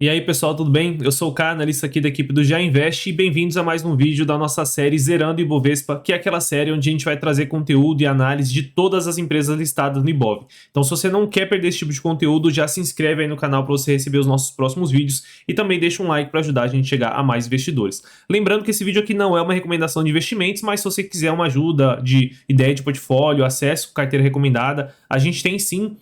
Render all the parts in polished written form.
E aí pessoal, tudo bem? Eu sou o K, analista aqui da equipe do Já Invest e bem-vindos a mais um vídeo da nossa série Zerando Ibovespa, que é aquela série onde a gente vai trazer conteúdo e análise de todas as empresas listadas no Ibov. Então se você não quer perder esse tipo de conteúdo, já se inscreve aí no canal para você receber os nossos próximos vídeos e também deixa um like para ajudar a gente a chegar a mais investidores. Lembrando que esse vídeo aqui não é uma recomendação de investimentos, mas se você quiser uma ajuda de ideia de portfólio, acesso, carteira recomendada, a gente tem sim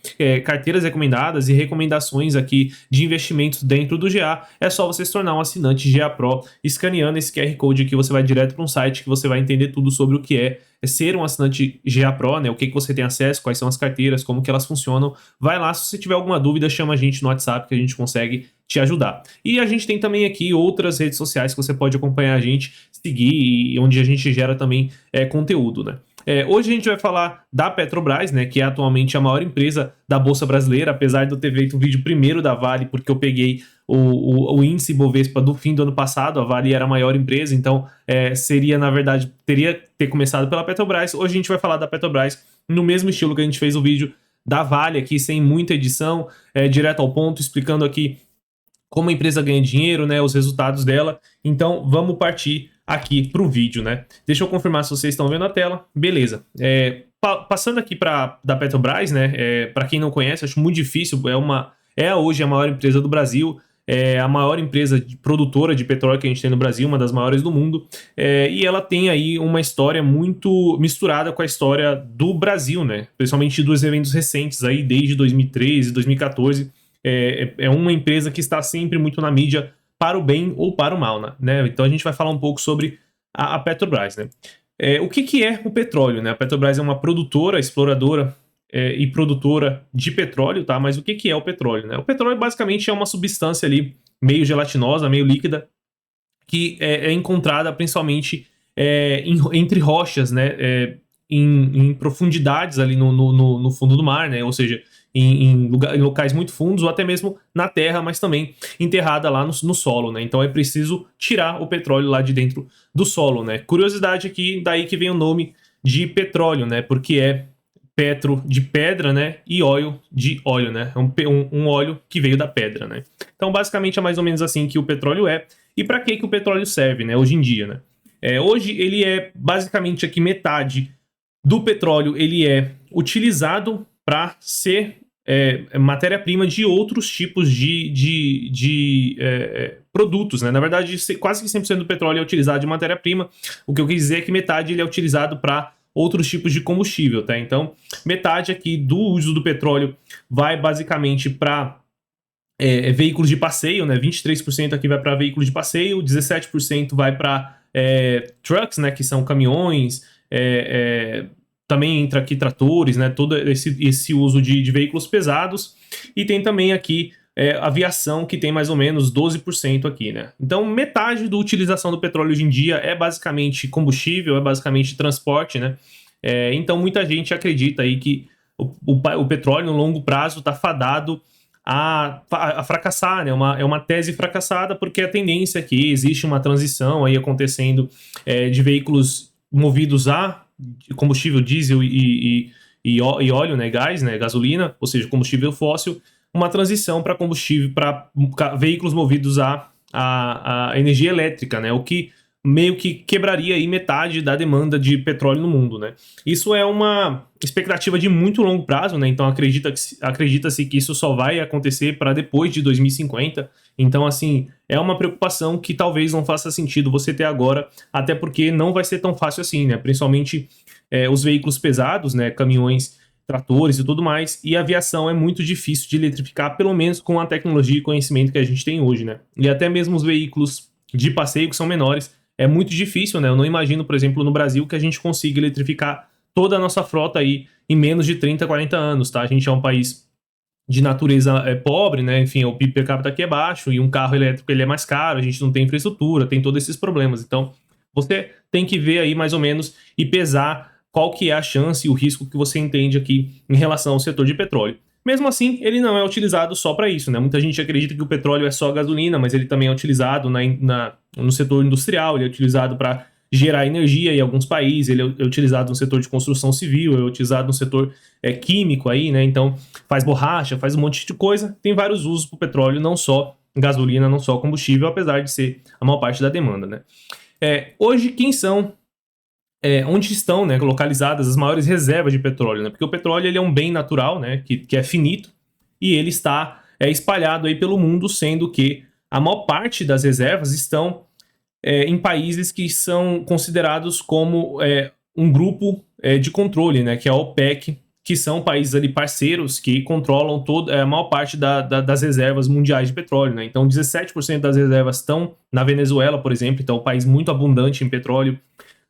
carteiras recomendadas e recomendações aqui de investimentos dentro do GA, é só você se tornar um assinante GA Pro, escaneando esse QR Code aqui, você vai direto para um site que você vai entender tudo sobre o que é ser um assinante GA Pro, né? O que você tem acesso, quais são as carteiras, como que elas funcionam. Vai lá, se você tiver alguma dúvida, chama a gente no WhatsApp que a gente consegue te ajudar. E a gente tem também aqui outras redes sociais que você pode acompanhar a gente, seguir e onde a gente gera também conteúdo, né? Hoje a gente vai falar da Petrobras, né, que é atualmente a maior empresa da Bolsa Brasileira, apesar de eu ter feito um vídeo primeiro da Vale, porque eu peguei o índice Bovespa do fim do ano passado, a Vale era a maior empresa, então seria, na verdade, teria que ter começado pela Petrobras. Hoje a gente vai falar da Petrobras no mesmo estilo que a gente fez o vídeo da Vale aqui, sem muita edição, direto ao ponto, explicando aqui como a empresa ganha dinheiro, né, os resultados dela. Então vamos partir aqui para o vídeo, né? Deixa eu confirmar se vocês estão vendo a tela. Beleza. Passando aqui da Petrobras, né? Para quem não conhece, acho muito difícil. É hoje a maior empresa do Brasil. É a maior empresa produtora de petróleo que a gente tem no Brasil, uma das maiores do mundo. E ela tem aí uma história muito misturada com a história do Brasil, né? Principalmente dos eventos recentes aí, desde 2013, 2014. É uma empresa que está sempre muito na mídia para o bem ou para o mal, né? Então a gente vai falar um pouco sobre a Petrobras, né? O que é o petróleo, né? A Petrobras é uma produtora, exploradora e produtora de petróleo, tá? Mas o que é o petróleo, né? O petróleo basicamente é uma substância ali meio gelatinosa, meio líquida, que é encontrada principalmente entre rochas, né? Em profundidades ali no fundo do mar, né? Ou seja, em locais muito fundos ou até mesmo na terra, mas também enterrada lá no solo, né? Então é preciso tirar o petróleo lá de dentro do solo, né? Curiosidade aqui, daí que vem o nome de petróleo, né? Porque é petro de pedra, né? E óleo de óleo, né? É um óleo que veio da pedra, né? Então basicamente é mais ou menos assim que o petróleo é. E para que o petróleo serve, né? Hoje em dia, né? Hoje ele é basicamente aqui metade do petróleo, ele é utilizado para ser matéria-prima de outros tipos de produtos, né? Na verdade, quase que 100% do petróleo é utilizado de matéria-prima. O que eu quis dizer é que metade ele é utilizado para outros tipos de combustível, tá? Então, metade aqui do uso do petróleo vai basicamente para veículos de passeio, né? 23% aqui vai para veículos de passeio, 17% vai para trucks, né? Que são caminhões, também entra aqui tratores, né? Todo esse uso de veículos pesados. E tem também aqui aviação, que tem mais ou menos 12% aqui, né? Então, metade da utilização do petróleo hoje em dia é basicamente combustível, é basicamente transporte, né? Então, muita gente acredita aí que o petróleo, no longo prazo, está fadado a fracassar, né? É uma tese fracassada, porque a tendência é que existe uma transição aí acontecendo de veículos movidos a combustível diesel e óleo, né, gás, né, gasolina, ou seja, combustível fóssil, uma transição para combustível, para veículos movidos a energia elétrica, né, o que meio que quebraria aí metade da demanda de petróleo no mundo, né. Isso é uma expectativa de muito longo prazo, né, então acredita-se que isso só vai acontecer para depois de 2050, então assim, é uma preocupação que talvez não faça sentido você ter agora, até porque não vai ser tão fácil assim, né, principalmente os veículos pesados, né, caminhões, tratores e tudo mais, e a aviação é muito difícil de eletrificar, pelo menos com a tecnologia e conhecimento que a gente tem hoje, né, e até mesmo os veículos de passeio que são menores, é muito difícil, né? Eu não imagino, por exemplo, no Brasil que a gente consiga eletrificar toda a nossa frota aí em menos de 30, 40 anos, tá? A gente é um país de natureza pobre, né? Enfim, o PIB per capita aqui é baixo e um carro elétrico ele é mais caro, a gente não tem infraestrutura, tem todos esses problemas. Então, você tem que ver aí mais ou menos e pesar qual que é a chance e o risco que você entende aqui em relação ao setor de petróleo. Mesmo assim, ele não é utilizado só para isso, né? Muita gente acredita que o petróleo é só gasolina, mas ele também é utilizado no setor industrial, ele é utilizado para gerar energia em alguns países, ele é utilizado no setor de construção civil, é utilizado no setor químico aí, né? Então faz borracha, faz um monte de coisa, tem vários usos para o petróleo, não só gasolina, não só combustível, apesar de ser a maior parte da demanda, né? Hoje, quem são, onde estão, né, localizadas as maiores reservas de petróleo, né? Porque o petróleo ele é um bem natural, né, que é finito, e ele está espalhado aí pelo mundo, sendo que a maior parte das reservas estão em países que são considerados como um grupo de controle, né, que é a OPEC, que são países ali parceiros que controlam a maior parte das reservas mundiais de petróleo, né? Então 17% das reservas estão na Venezuela, por exemplo, então é um país muito abundante em petróleo,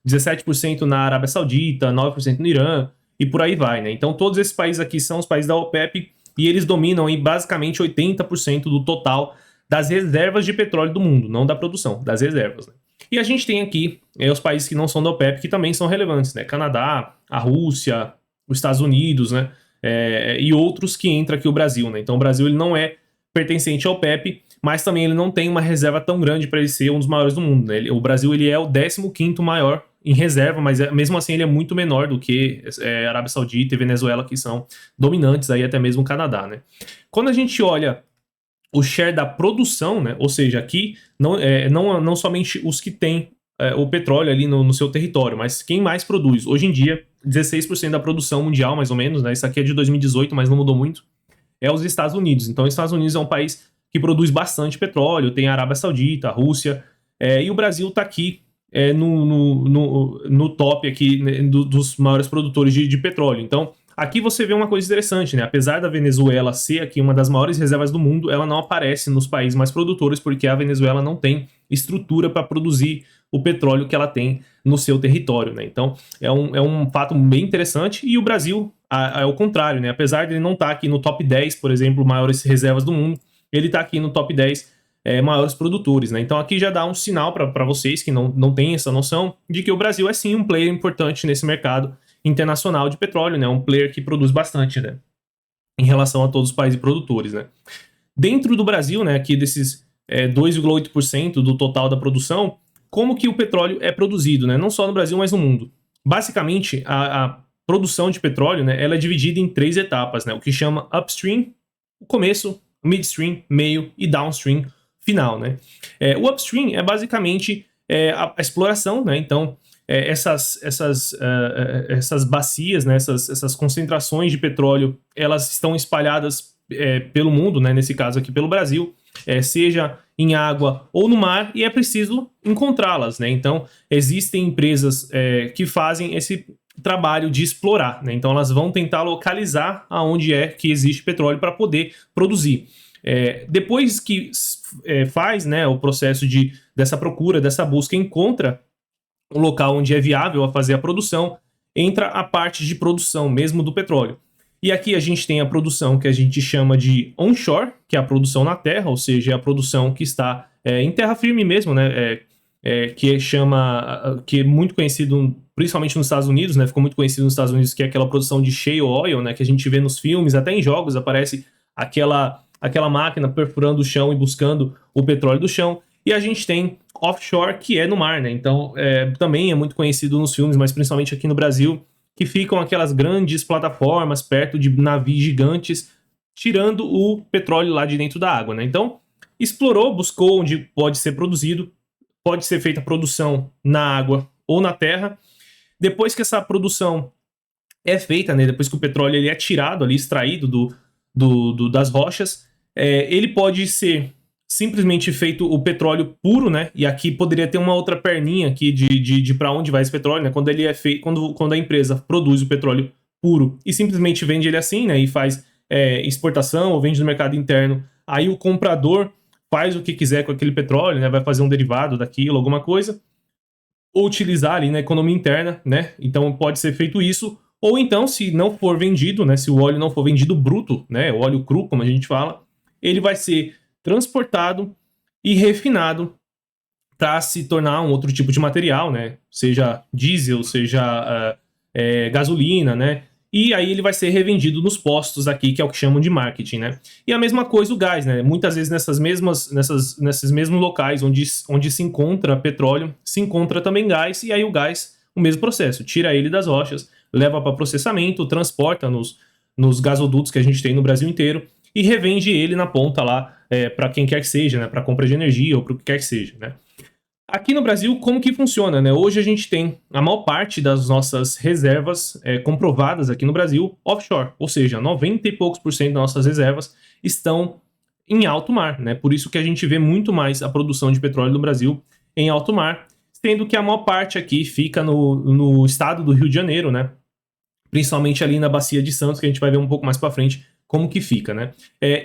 17% na Arábia Saudita, 9% no Irã, e por aí vai, né? Então todos esses países aqui são os países da OPEP e eles dominam aí basicamente 80% do total das reservas de petróleo do mundo, não da produção, das reservas, né? E a gente tem aqui os países que não são da OPEP que também são relevantes, né? Canadá, a Rússia, os Estados Unidos, né? E outros que entra aqui o Brasil, né? Então o Brasil ele não é pertencente ao OPEP, mas também ele não tem uma reserva tão grande para ele ser um dos maiores do mundo, né? O Brasil ele é o 15º maior em reserva, mas mesmo assim ele é muito menor do que Arábia Saudita e Venezuela, que são dominantes, aí até mesmo o Canadá, né? Quando a gente olha o share da produção, né? Ou seja, aqui não somente os que têm o petróleo ali no seu território, mas quem mais produz. Hoje em dia, 16% da produção mundial, mais ou menos, né? Isso aqui é de 2018, mas não mudou muito, é os Estados Unidos. Então, os Estados Unidos é um país que produz bastante petróleo, tem a Arábia Saudita, a Rússia, e o Brasil está aqui no top aqui, né, dos maiores produtores de petróleo. Então, aqui você vê uma coisa interessante, né? Apesar da Venezuela ser aqui uma das maiores reservas do mundo, ela não aparece nos países mais produtores, porque a Venezuela não tem estrutura para produzir o petróleo que ela tem no seu território, né? Então, é um fato bem interessante, e o Brasil é o contrário, né? Apesar de ele não estar aqui no top 10, por exemplo, maiores reservas do mundo, ele está aqui no top 10 maiores produtores, né? Então aqui já dá um sinal para vocês que não têm essa noção de que o Brasil é sim um player importante nesse mercado internacional de petróleo, né? Um player que produz bastante, né? Em relação a todos os países produtores, né? Dentro do Brasil, né? Aqui desses 2,8% do total da produção, como que o petróleo é produzido, né? Não só no Brasil, mas no mundo. Basicamente, a produção de petróleo, né? Ela é dividida em 3 etapas, né? O que chama upstream, o começo, midstream, meio e downstream, final, né? O upstream é basicamente a exploração, né? Então, essas bacias, né? essas concentrações de petróleo, elas estão espalhadas pelo mundo, né? Nesse caso aqui pelo Brasil, seja em água ou no mar, e é preciso encontrá-las, né? Então, existem empresas que fazem esse trabalho de explorar, né? Então, elas vão tentar localizar aonde é que existe petróleo para poder produzir. Depois que faz, né, o processo dessa procura, dessa busca, encontra um local onde é viável a fazer a produção, entra a parte de produção mesmo do petróleo. E aqui a gente tem a produção que a gente chama de onshore, que é a produção na terra, ou seja, é a produção que está em terra firme mesmo, né, que é muito conhecido principalmente nos Estados Unidos, né, ficou muito conhecido nos Estados Unidos, que é aquela produção de shale oil, né, que a gente vê nos filmes, até em jogos aparece aquela máquina perfurando o chão e buscando o petróleo do chão. E a gente tem offshore, que é no mar, né? Então, também é muito conhecido nos filmes, mas principalmente aqui no Brasil, que ficam aquelas grandes plataformas perto de navios gigantes, tirando o petróleo lá de dentro da água, né? Então, explorou, buscou onde pode ser produzido, pode ser feita a produção na água ou na terra. Depois que essa produção é feita, né? Depois que o petróleo ele é tirado ali, extraído das rochas, ele pode ser simplesmente feito o petróleo puro, né? E aqui poderia ter uma outra perninha aqui de para onde vai esse petróleo, né? Quando ele é feito, quando a empresa produz o petróleo puro e simplesmente vende ele assim, né? E faz exportação ou vende no mercado interno, aí o comprador faz o que quiser com aquele petróleo, né? Vai fazer um derivado daquilo, alguma coisa, ou utilizar ali na economia interna, né? Então pode ser feito isso. Ou então, se não for vendido, né, se o óleo não for vendido bruto, né, o óleo cru, como a gente fala, ele vai ser transportado e refinado para se tornar um outro tipo de material, né, seja diesel, seja gasolina, né, e aí ele vai ser revendido nos postos aqui, que é o que chamam de marketing, né. E a mesma coisa o gás, né, muitas vezes nesses mesmos locais onde se encontra petróleo, se encontra também gás, e aí o gás, o mesmo processo, tira ele das rochas, leva para processamento, transporta nos gasodutos que a gente tem no Brasil inteiro e revende ele na ponta lá para quem quer que seja, né? Para compra de energia ou para o que quer que seja, né? Aqui no Brasil, como que funciona, né? Hoje a gente tem a maior parte das nossas reservas comprovadas aqui no Brasil offshore, ou seja, 90 e poucos por cento das nossas reservas estão em alto mar, né? Por isso que a gente vê muito mais a produção de petróleo no Brasil em alto mar, sendo que a maior parte aqui fica no estado do Rio de Janeiro, né? Principalmente ali na Bacia de Santos, que a gente vai ver um pouco mais para frente como que fica, né?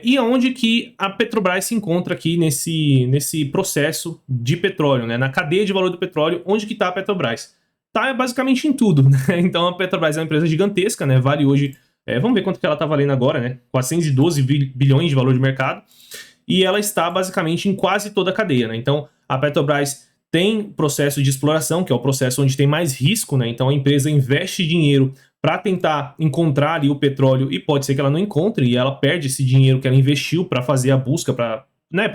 E aonde que a Petrobras se encontra aqui nesse processo de petróleo, né? Na cadeia de valor do petróleo, onde que está a Petrobras? Tá basicamente em tudo, né? Então a Petrobras é uma empresa gigantesca, né? Vale hoje, vamos ver quanto que ela está valendo agora, né? 412 bilhões de valor de mercado, e ela está basicamente em quase toda a cadeia, né? Então a Petrobras tem processo de exploração, que é o processo onde tem mais risco, né? Então a empresa investe dinheiro para tentar encontrar ali o petróleo, e pode ser que ela não encontre e ela perde esse dinheiro que ela investiu para fazer a busca, para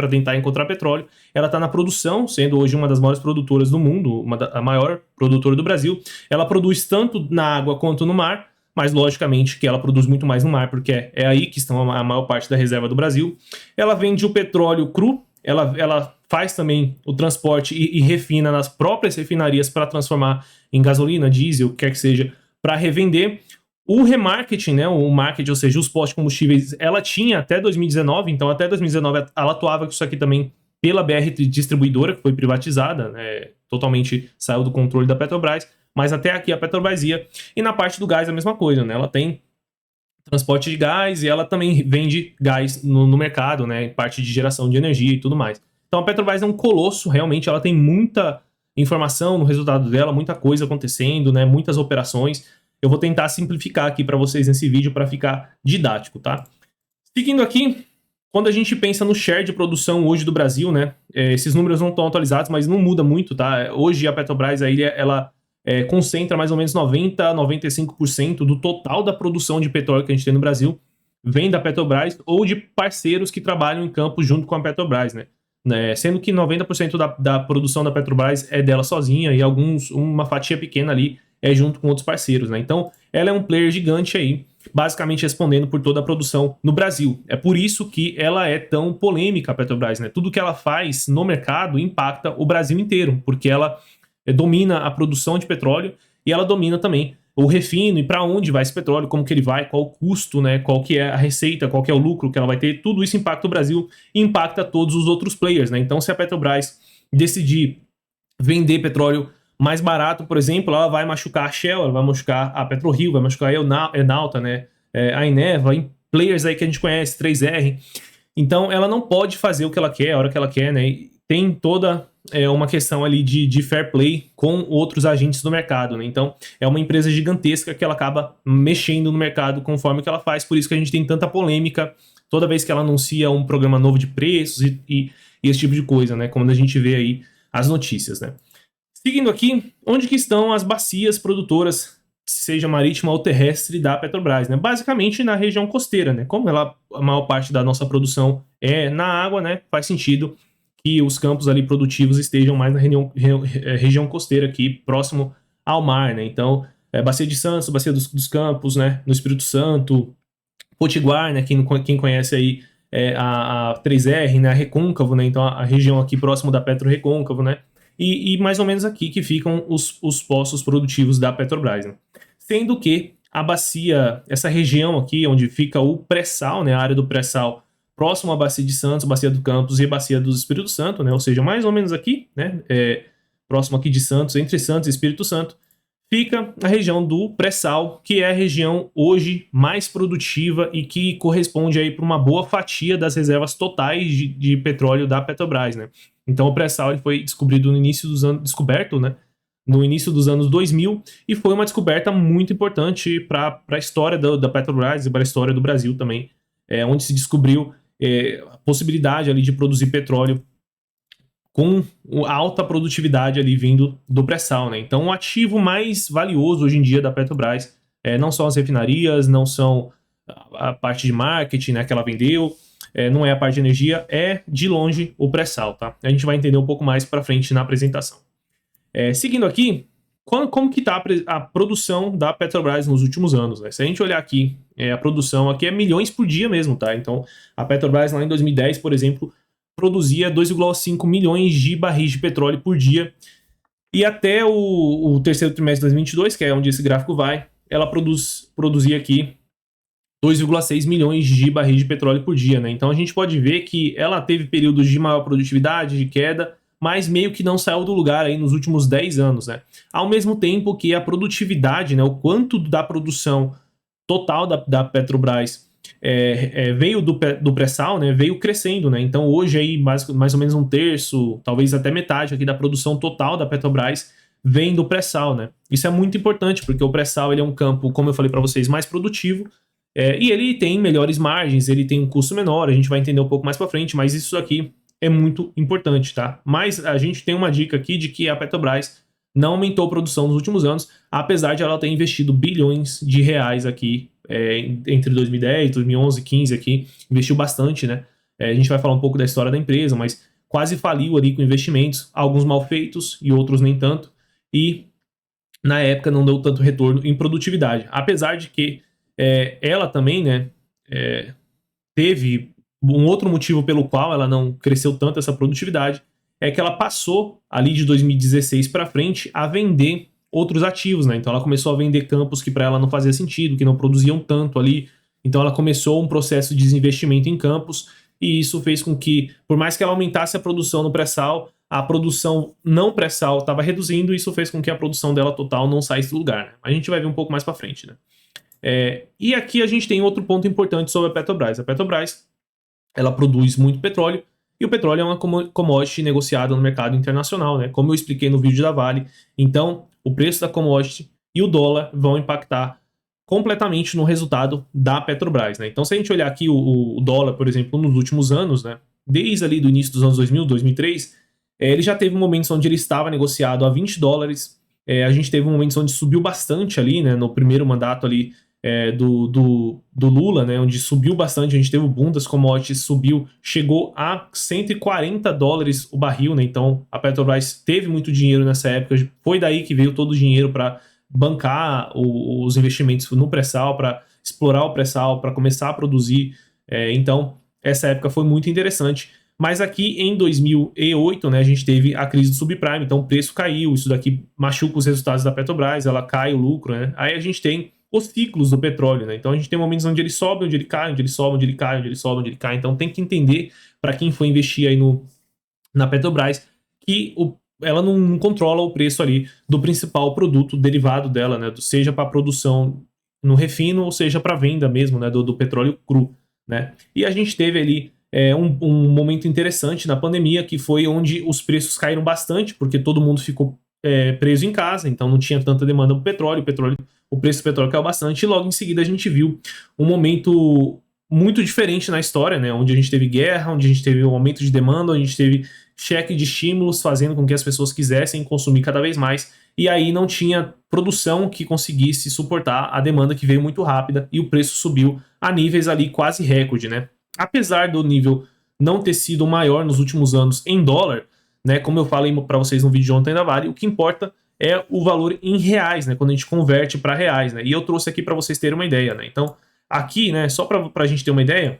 tentar encontrar petróleo. Ela está na produção, sendo hoje uma das maiores produtoras do mundo, a maior produtora do Brasil. Ela produz tanto na água quanto no mar, mas logicamente que ela produz muito mais no mar, porque é aí que estão a maior parte da reserva do Brasil. Ela vende o petróleo cru, ela faz também o transporte e refina nas próprias refinarias para transformar em gasolina, diesel, quer que seja, para revender. O remarketing, né, o marketing, ou seja, os postos de combustíveis, ela tinha até 2019, então até 2019 ela atuava com isso aqui também pela BR Distribuidora, que foi privatizada, né, totalmente saiu do controle da Petrobras, mas até aqui a Petrobras ia. E na parte do gás a mesma coisa, né, ela tem transporte de gás e ela também vende gás no mercado, né, em parte de geração de energia e tudo mais. Então a Petrobras é um colosso, realmente, ela tem muita informação no resultado dela, muita coisa acontecendo, né, muitas operações. Eu vou tentar simplificar aqui para vocês nesse vídeo para ficar didático, tá? Seguindo aqui, quando a gente pensa no share de produção hoje do Brasil, né, esses números não estão atualizados, mas não muda muito, tá? Hoje a Petrobras, ela concentra mais ou menos 90 a 95% do total da produção de petróleo que a gente tem no Brasil, vem da Petrobras ou de parceiros que trabalham em campo junto com a Petrobras, né? Sendo que 90% da produção da Petrobras é dela sozinha e uma fatia pequena ali é junto com outros parceiros, né? Então, ela é um player gigante aí, basicamente respondendo por toda a produção no Brasil. É por isso que ela é tão polêmica, a Petrobras, né? Tudo que ela faz no mercado impacta o Brasil inteiro, porque ela domina a produção de petróleo e ela domina também o refino e para onde vai esse petróleo, como que ele vai, qual o custo, né, qual que é a receita, qual que é o lucro que ela vai ter. Tudo isso impacta o Brasil e impacta todos os outros players, né? Então, se a Petrobras decidir vender petróleo mais barato, por exemplo, ela vai machucar a Shell, ela vai machucar a PetroRio, vai machucar a Enalta, né, a Eneva, players aí que a gente conhece, 3R. Então, ela não pode fazer o que ela quer, a hora que ela quer, né? E tem toda uma questão ali de fair play com outros agentes do mercado, né? Então, é uma empresa gigantesca que ela acaba mexendo no mercado conforme que ela faz, por isso que a gente tem tanta polêmica toda vez que ela anuncia um programa novo de preços e esse tipo de coisa, né? Como a gente vê aí as notícias, né? Seguindo aqui, onde que estão as bacias produtoras, seja marítima ou terrestre, da Petrobras, né? Basicamente na região costeira, né? Como a maior parte da nossa produção é na água, né? Faz sentido que os campos ali produtivos estejam mais na região costeira aqui, próximo ao mar, né? Então, Bacia de Santos, Bacia dos Campos, né? No Espírito Santo, Potiguar, né? Quem conhece aí a 3R, né? A Recôncavo, né? Então, a região aqui próximo da Petro Recôncavo, né? E mais ou menos aqui que ficam os postos produtivos da Petrobras, né? Sendo que a bacia, essa região aqui, onde fica o pré-sal, né? A área do pré-sal, próximo à Bacia de Santos, Bacia do Campos e a Bacia do Espírito Santo, né? Ou seja, mais ou menos aqui, né? Próximo aqui de Santos, entre Santos e Espírito Santo, fica a região do pré-sal, que é a região hoje mais produtiva e que corresponde aí para uma boa fatia das reservas totais de petróleo da Petrobras, né? Então o pré-sal ele foi descoberto no início dos anos 2000 e foi uma descoberta muito importante para a história da Petrobras e para a história do Brasil também, onde se descobriu a possibilidade ali de produzir petróleo com alta produtividade ali vindo do pré-sal, né? Então o ativo mais valioso hoje em dia da Petrobras não são as refinarias, não são a parte de marketing, né, que ela vendeu, não é a parte de energia, é de longe o pré-sal, tá? A gente vai entender um pouco mais para frente na apresentação. Seguindo aqui, como que está a produção da Petrobras nos últimos anos, né? Se a gente olhar aqui, a produção aqui é milhões por dia mesmo, tá? Então, a Petrobras lá em 2010, por exemplo, produzia 2,5 milhões de barris de petróleo por dia. E até o terceiro trimestre de 2022, que é onde esse gráfico vai, ela produzia aqui 2,6 milhões de barris de petróleo por dia, né? Então a gente pode ver que ela teve períodos de maior produtividade, de queda, mas meio que não saiu do lugar aí nos últimos 10 anos, né? Ao mesmo tempo que a produtividade, né, o quanto da produção total da Petrobras veio do pré-sal, né, veio crescendo, né? Então hoje aí mais ou menos um terço, talvez até metade aqui da produção total da Petrobras vem do pré-sal, né? Isso é muito importante porque o pré-sal ele é um campo, como eu falei para vocês, mais produtivo. E ele tem melhores margens, ele tem um custo menor, a gente vai entender um pouco mais para frente, mas isso aqui é muito importante, tá? Mas a gente tem uma dica aqui de que a Petrobras não aumentou a produção nos últimos anos, apesar de ela ter investido bilhões de reais aqui entre 2010, 2011, 2015 aqui, investiu bastante, né? A gente vai falar um pouco da história da empresa, mas quase faliu ali com investimentos, alguns mal feitos e outros nem tanto, e na época não deu tanto retorno em produtividade, apesar de que ela também, né, teve um outro motivo pelo qual ela não cresceu tanto essa produtividade, é que ela passou ali de 2016 para frente a vender outros ativos, né? Então ela começou a vender campos que para ela não fazia sentido, que não produziam tanto ali. Então ela começou um processo de desinvestimento em campos e isso fez com que, por mais que ela aumentasse a produção no pré-sal, a produção não pré-sal estava reduzindo e isso fez com que a produção dela total não saísse do lugar, né? A gente vai ver um pouco mais para frente, né? E aqui a gente tem outro ponto importante sobre a Petrobras. A Petrobras, ela produz muito petróleo, e o petróleo é uma commodity negociada no mercado internacional, né? Como eu expliquei no vídeo da Vale. Então, o preço da commodity e o dólar vão impactar completamente no resultado da Petrobras, né? Então, se a gente olhar aqui o dólar, por exemplo, nos últimos anos, né? Desde ali do início dos anos 2000, 2003, ele já teve momentos onde ele estava negociado a 20 dólares. A gente teve momentos onde subiu bastante ali, né? No primeiro mandato ali do Lula, né, onde subiu bastante, a gente teve o boom das commodities, chegou a 140 dólares o barril, né, então a Petrobras teve muito dinheiro nessa época, foi daí que veio todo o dinheiro para bancar os investimentos no pré-sal, para explorar o pré-sal, para começar a produzir, então essa época foi muito interessante. Mas aqui em 2008, né, a gente teve a crise do subprime, então o preço caiu, isso daqui machuca os resultados da Petrobras, ela cai o lucro, né, aí a gente tem os ciclos do petróleo, né? Então a gente tem momentos onde ele sobe, onde ele cai, onde ele sobe, onde ele cai, onde ele sobe, onde ele cai. Então tem que entender, para quem for investir aí na Petrobras, que ela não controla o preço ali do principal produto derivado dela, né? Seja para produção no refino, ou seja para venda mesmo, né? Do petróleo cru, né? E a gente teve ali um momento interessante na pandemia, que foi onde os preços caíram bastante, porque todo mundo ficou preso em casa, então não tinha tanta demanda por petróleo, o preço do petróleo caiu bastante, e logo em seguida a gente viu um momento muito diferente na história, né? Onde a gente teve guerra, onde a gente teve um aumento de demanda, onde a gente teve cheque de estímulos fazendo com que as pessoas quisessem consumir cada vez mais, e aí não tinha produção que conseguisse suportar a demanda que veio muito rápida, e o preço subiu a níveis ali quase recorde, né? Apesar do nível não ter sido maior nos últimos anos em dólar, né? Como eu falei para vocês no vídeo de ontem da Vale, o que importa é o valor em reais, né? Quando a gente converte para reais, né? E eu trouxe aqui para vocês terem uma ideia, né? Então, aqui, né? Só para a gente ter uma ideia,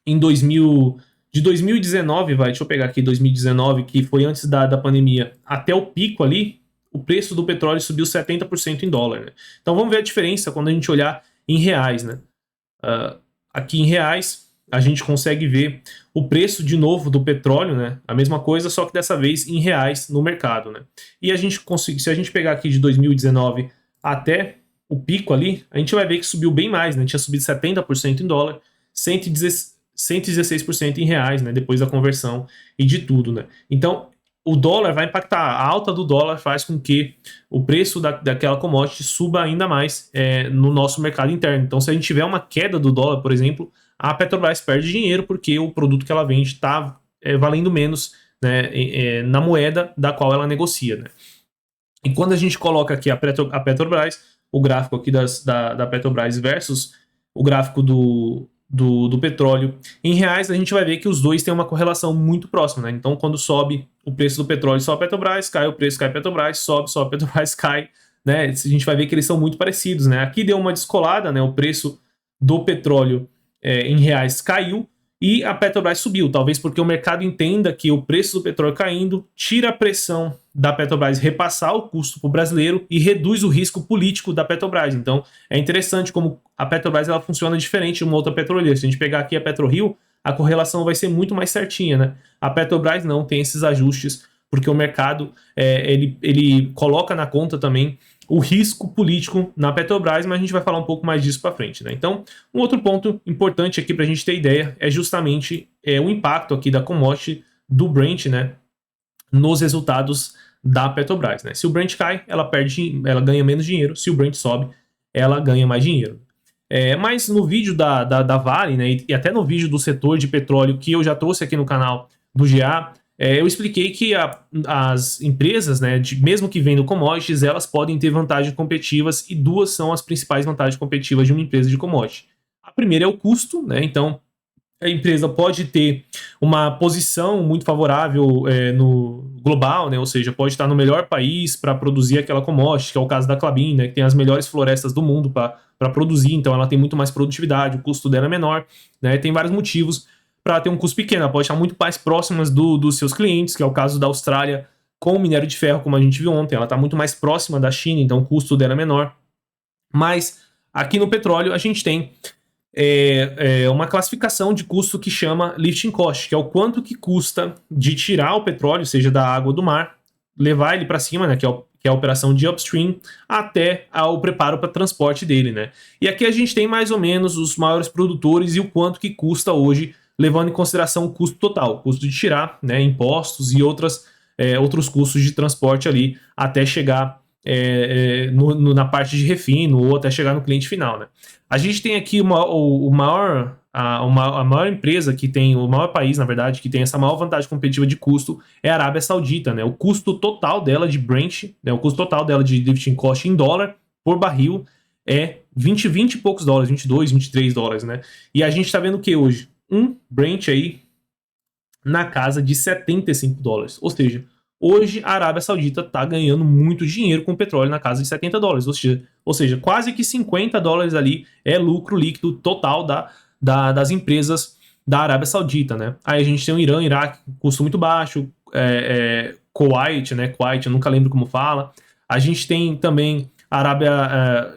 de 2019, deixa eu pegar aqui 2019, que foi antes da pandemia, até o pico ali, o preço do petróleo subiu 70% em dólar, né? Então vamos ver a diferença quando a gente olhar em reais, né? Aqui em reais, a gente consegue ver o preço de novo do petróleo, né? A mesma coisa, só que dessa vez em reais no mercado, né? E a gente consegue, se a gente pegar aqui de 2019 até o pico ali, a gente vai ver que subiu bem mais, né? Tinha subido 70% em dólar, 116% em reais, né? Depois da conversão e de tudo, né? Então, o dólar vai impactar. A alta do dólar faz com que o preço daquela commodity suba ainda mais no nosso mercado interno. Então, se a gente tiver uma queda do dólar, por exemplo, a Petrobras perde dinheiro porque o produto que ela vende está valendo menos, né, na moeda da qual ela negocia, né? E quando a gente coloca aqui a Petrobras, o gráfico aqui da Petrobras versus o gráfico do petróleo em reais, a gente vai ver que os dois têm uma correlação muito próxima, né? Então, quando sobe o preço do petróleo, sobe a Petrobras, cai o preço, cai a Petrobras, sobe a Petrobras, cai, né? A gente vai ver que eles são muito parecidos, né? Aqui deu uma descolada, né? O preço do petróleo em reais caiu e a Petrobras subiu, talvez porque o mercado entenda que o preço do petróleo caindo tira a pressão da Petrobras repassar o custo para o brasileiro e reduz o risco político da Petrobras. Então, é interessante como a Petrobras ela funciona diferente de uma outra petroleira. Se a gente pegar aqui a PetroRio, a correlação vai ser muito mais certinha, né? A Petrobras não tem esses ajustes, porque o mercado ele coloca na conta também o risco político na Petrobras, mas a gente vai falar um pouco mais disso para frente, né? Então, um outro ponto importante aqui para a gente ter ideia é justamente o impacto aqui da commodity do Brent, né, nos resultados da Petrobras, né? Se o Brent cai, ela ganha menos dinheiro. Se o Brent sobe, ela ganha mais dinheiro. Mas no vídeo da Vale, né, e até no vídeo do setor de petróleo que eu já trouxe aqui no canal do GA, eu expliquei que as empresas, né, mesmo que vendam commodities, elas podem ter vantagens competitivas e duas são as principais vantagens competitivas de uma empresa de commodity. A primeira é o custo, né? Então a empresa pode ter uma posição muito favorável no global, né? Ou seja, pode estar no melhor país para produzir aquela commodity, que é o caso da Klabin, né? Que tem as melhores florestas do mundo para produzir, então ela tem muito mais produtividade, o custo dela é menor, né? Tem vários motivos para ter um custo pequeno, ela pode estar muito mais próxima dos seus clientes, que é o caso da Austrália com o minério de ferro, como a gente viu ontem, ela está muito mais próxima da China, então o custo dela é menor. Mas aqui no petróleo a gente tem uma classificação de custo que chama lifting cost, que é o quanto que custa de tirar o petróleo, seja da água do mar, levar ele para cima, né, que é a operação de upstream, até o preparo para transporte dele, né? E aqui a gente tem mais ou menos os maiores produtores e o quanto que custa hoje, levando em consideração o custo total, o custo de tirar, né, impostos e outros custos de transporte ali até chegar na parte de refino ou até chegar no cliente final, né? A gente tem aqui a maior empresa que tem, o maior país, na verdade, que tem essa maior vantagem competitiva de custo é a Arábia Saudita, né? O custo total dela de Brent, né, o custo total dela de lifting cost em dólar por barril é 20 e poucos dólares, 22, 23 dólares, né? E a gente tá vendo o que hoje? Um Brent aí na casa de 75 dólares. Ou seja, hoje a Arábia Saudita está ganhando muito dinheiro com o petróleo na casa de 70 dólares. Ou seja, quase que 50 dólares ali é lucro líquido total das empresas da Arábia Saudita, né? Aí a gente tem o Irã, Iraque, custo muito baixo, Kuwait, né? Kuwait, eu nunca lembro como fala. A gente tem também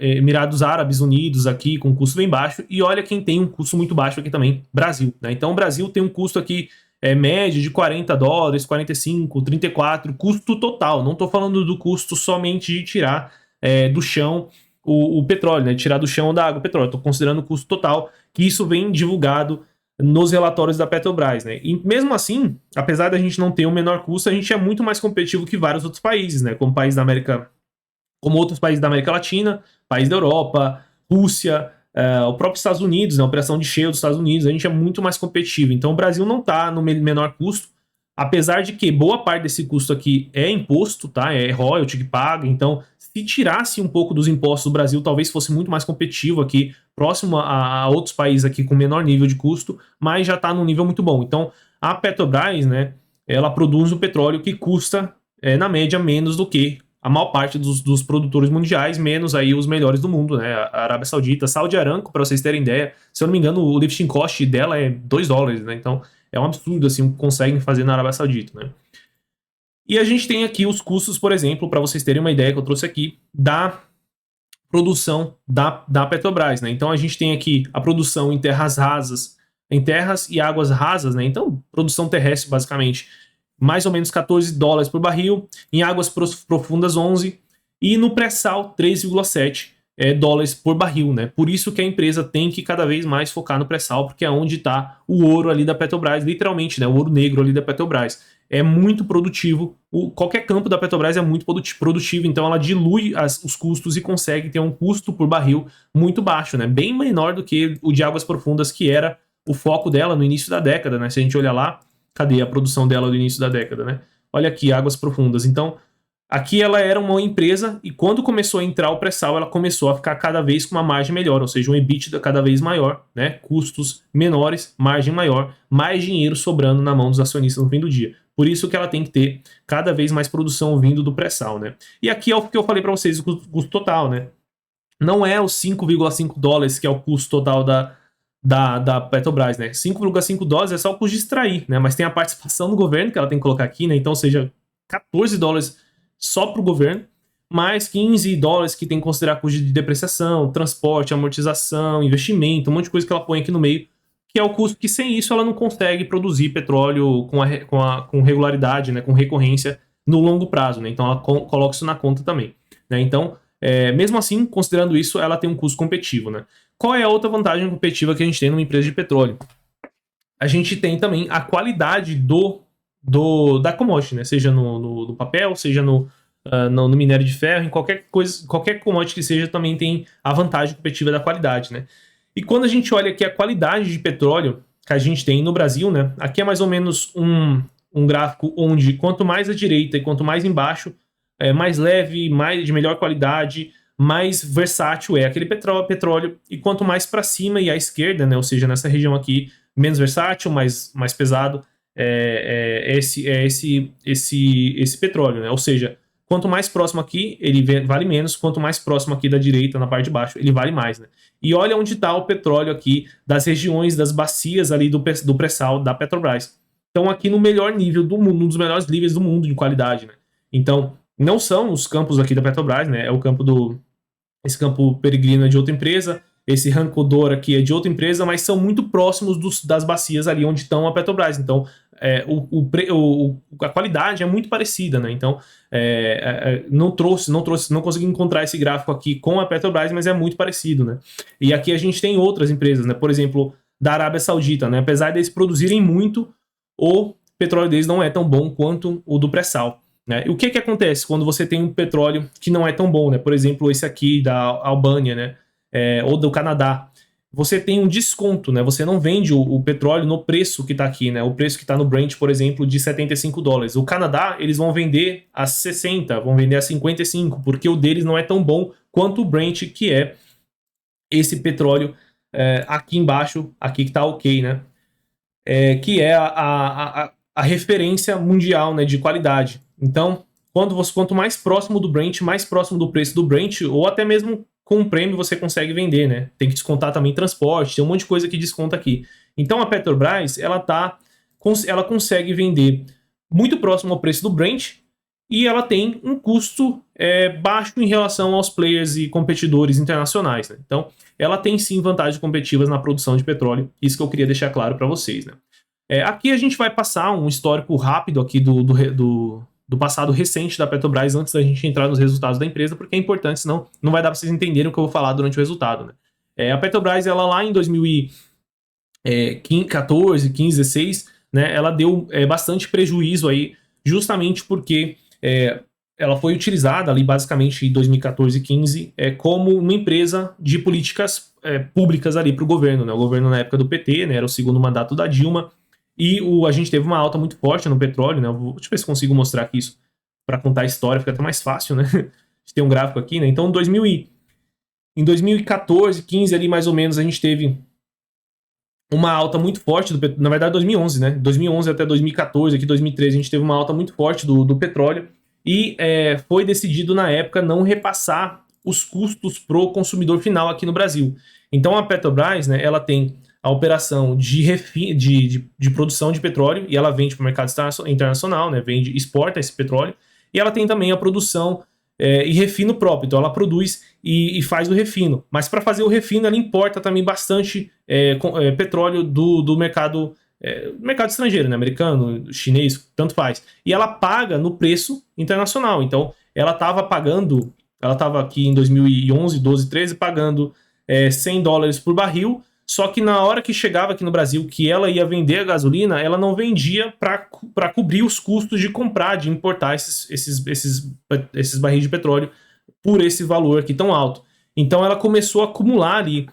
Emirados Árabes Unidos aqui com custo bem baixo, e olha quem tem um custo muito baixo aqui também, Brasil, né? Então o Brasil tem um custo aqui médio de 40 dólares, 45, 34, custo total, não estou falando do custo somente de tirar do chão o petróleo, né? Tirar do chão da água o petróleo, estou considerando o custo total, que isso vem divulgado nos relatórios da Petrobras, né? E mesmo assim, apesar da gente não ter o menor custo, a gente é muito mais competitivo que vários outros países, né? Como outros países da América Latina, país da Europa, Rússia, o próprio Estados Unidos, né, a operação de shale dos Estados Unidos, a gente é muito mais competitivo. Então o Brasil não está no menor custo, apesar de que boa parte desse custo aqui é imposto, tá? É royalty que paga. Então, se tirasse um pouco dos impostos do Brasil, talvez fosse muito mais competitivo aqui, próximo a outros países aqui com menor nível de custo, mas já está num nível muito bom. Então, a Petrobras, né, ela produz o petróleo que custa, na média, menos do que a maior parte dos produtores mundiais, menos aí os melhores do mundo, né? A Arábia Saudita, Saudi Aramco, para vocês terem ideia, se eu não me engano, o lifting cost dela é 2 dólares, né? Então é um absurdo assim o que conseguem fazer na Arábia Saudita, né? E a gente tem aqui os custos, por exemplo, para vocês terem uma ideia que eu trouxe aqui, da produção da Petrobras, né? Então a gente tem aqui a produção em terras rasas, em terras e águas rasas, né? Então, produção terrestre, basicamente, mais ou menos 14 dólares por barril, em águas profundas 11, e no pré-sal 3,7 dólares por barril, né? Por isso que a empresa tem que cada vez mais focar no pré-sal, porque é onde está o ouro ali da Petrobras, literalmente, né? O ouro negro ali da Petrobras. É muito produtivo, qualquer campo da Petrobras é muito produtivo, então ela dilui os custos e consegue ter um custo por barril muito baixo, né? Bem menor do que o de águas profundas, que era o foco dela no início da década, né? Se a gente olhar lá, cadê a produção dela no início da década, né? Olha aqui, águas profundas. Então, Aqui ela era uma empresa e quando começou a entrar o pré-sal, ela começou a ficar cada vez com uma margem melhor, ou seja, um EBITDA cada vez maior, né? Custos menores, margem maior, mais dinheiro sobrando na mão dos acionistas no fim do dia. Por isso que ela tem que ter cada vez mais produção vindo do pré-sal, né? E aqui é o que eu falei para vocês, o custo total, né? Não é os 5,5 dólares que é o custo total da Petrobras, né? 5,5 dólares é só o custo de extrair, né? Mas tem a participação do governo que ela tem que colocar aqui, né? Então, ou seja, 14 dólares só para o governo, mais 15 dólares que tem que considerar custo de depreciação, transporte, amortização, investimento, um monte de coisa que ela põe aqui no meio, que é o custo que sem isso ela não consegue produzir petróleo com regularidade, né, com recorrência no longo prazo, né? Então ela coloca isso na conta também, né? Então, mesmo assim, considerando isso, ela tem um custo competitivo, né? Qual é a outra vantagem competitiva que a gente tem numa empresa de petróleo? A gente tem também a qualidade da commodity, né? Seja no papel, seja no minério de ferro, em qualquer coisa, qualquer commodity que seja, também tem a vantagem competitiva da qualidade, né? E quando a gente olha aqui a qualidade de petróleo que a gente tem no Brasil, né? Aqui é mais ou menos um gráfico onde quanto mais à direita e quanto mais embaixo, mais leve, mais de melhor qualidade, mais versátil é aquele petróleo, e quanto mais para cima e à esquerda, né? Ou seja, nessa região aqui, menos versátil, mais pesado, esse petróleo, né? Ou seja, quanto mais próximo aqui, ele vale menos, quanto mais próximo aqui da direita, na parte de baixo, ele vale mais, né? E olha onde está o petróleo aqui, das regiões, das bacias ali do pré-sal da Petrobras. Então aqui no melhor nível do mundo, um dos melhores níveis do mundo de qualidade, né? Então, não são os campos aqui da Petrobras, né? É o campo esse campo peregrino é de outra empresa, esse Rancodor aqui é de outra empresa, mas são muito próximos das bacias ali onde estão a Petrobras. Então, a qualidade é muito parecida, né? Então, não consegui encontrar esse gráfico aqui com a Petrobras, mas é muito parecido, né? E aqui a gente tem outras empresas, né? Por exemplo, da Arábia Saudita, né? Apesar deles produzirem muito, o petróleo deles não é tão bom quanto o do pré-sal. Né? E o que acontece quando você tem um petróleo que não é tão bom, né? Por exemplo, esse aqui da Albânia, né? Ou do Canadá. Você tem um desconto, né? Você não vende o petróleo no preço que está aqui, né? O preço que está no Brent, por exemplo, de 75 dólares. O Canadá, eles vão vender a 60, vão vender a 55, porque o deles não é tão bom quanto o Brent, que é esse petróleo aqui embaixo, aqui que está ok, né? Que é a referência mundial, né, de qualidade. Então, quanto mais próximo do Brent, mais próximo do preço do Brent, ou até mesmo com um prêmio você consegue vender, né? Tem que descontar também transporte, tem um monte de coisa que desconta aqui. Então a Petrobras, ela consegue vender muito próximo ao preço do Brent e ela tem um custo baixo em relação aos players e competidores internacionais, né? Então, ela tem sim vantagens competitivas na produção de petróleo, isso que eu queria deixar claro para vocês, né? Aqui a gente vai passar um histórico rápido aqui do passado recente da Petrobras antes da gente entrar nos resultados da empresa, porque é importante, senão não vai dar para vocês entenderem o que eu vou falar durante o resultado, né? A Petrobras, ela lá em 2014, 15, 16, né, ela deu bastante prejuízo aí, justamente porque ela foi utilizada ali basicamente em 2014 e 15 como uma empresa de políticas públicas ali para o governo, né? O governo na época do PT, né, era o segundo mandato da Dilma, e a gente teve uma alta muito forte no petróleo, né? Deixa eu ver se consigo mostrar aqui isso para contar a história, fica até mais fácil, né? A gente tem um gráfico aqui, né? Então, em 2014, 15 ali mais ou menos, a gente teve uma alta muito forte do petróleo, na verdade 2011, né? 2011 até 2014, aqui 2013, a gente teve uma alta muito forte do petróleo e foi decidido na época não repassar os custos pro consumidor final aqui no Brasil. Então a Petrobras, né, ela tem a operação de produção de petróleo e ela vende para o mercado internacional, né, exporta esse petróleo, e ela tem também a produção e refino próprio, então ela produz e faz o refino, mas para fazer o refino ela importa também bastante petróleo do mercado estrangeiro, né, americano, chinês, tanto faz, e ela paga no preço internacional. Então ela estava aqui em 2011, 12, 13 pagando 100 dólares por barril. Só que na hora que chegava aqui no Brasil, que ela ia vender a gasolina, ela não vendia para cobrir os custos de comprar, de importar esses barris de petróleo por esse valor aqui tão alto. Então ela começou a acumular ali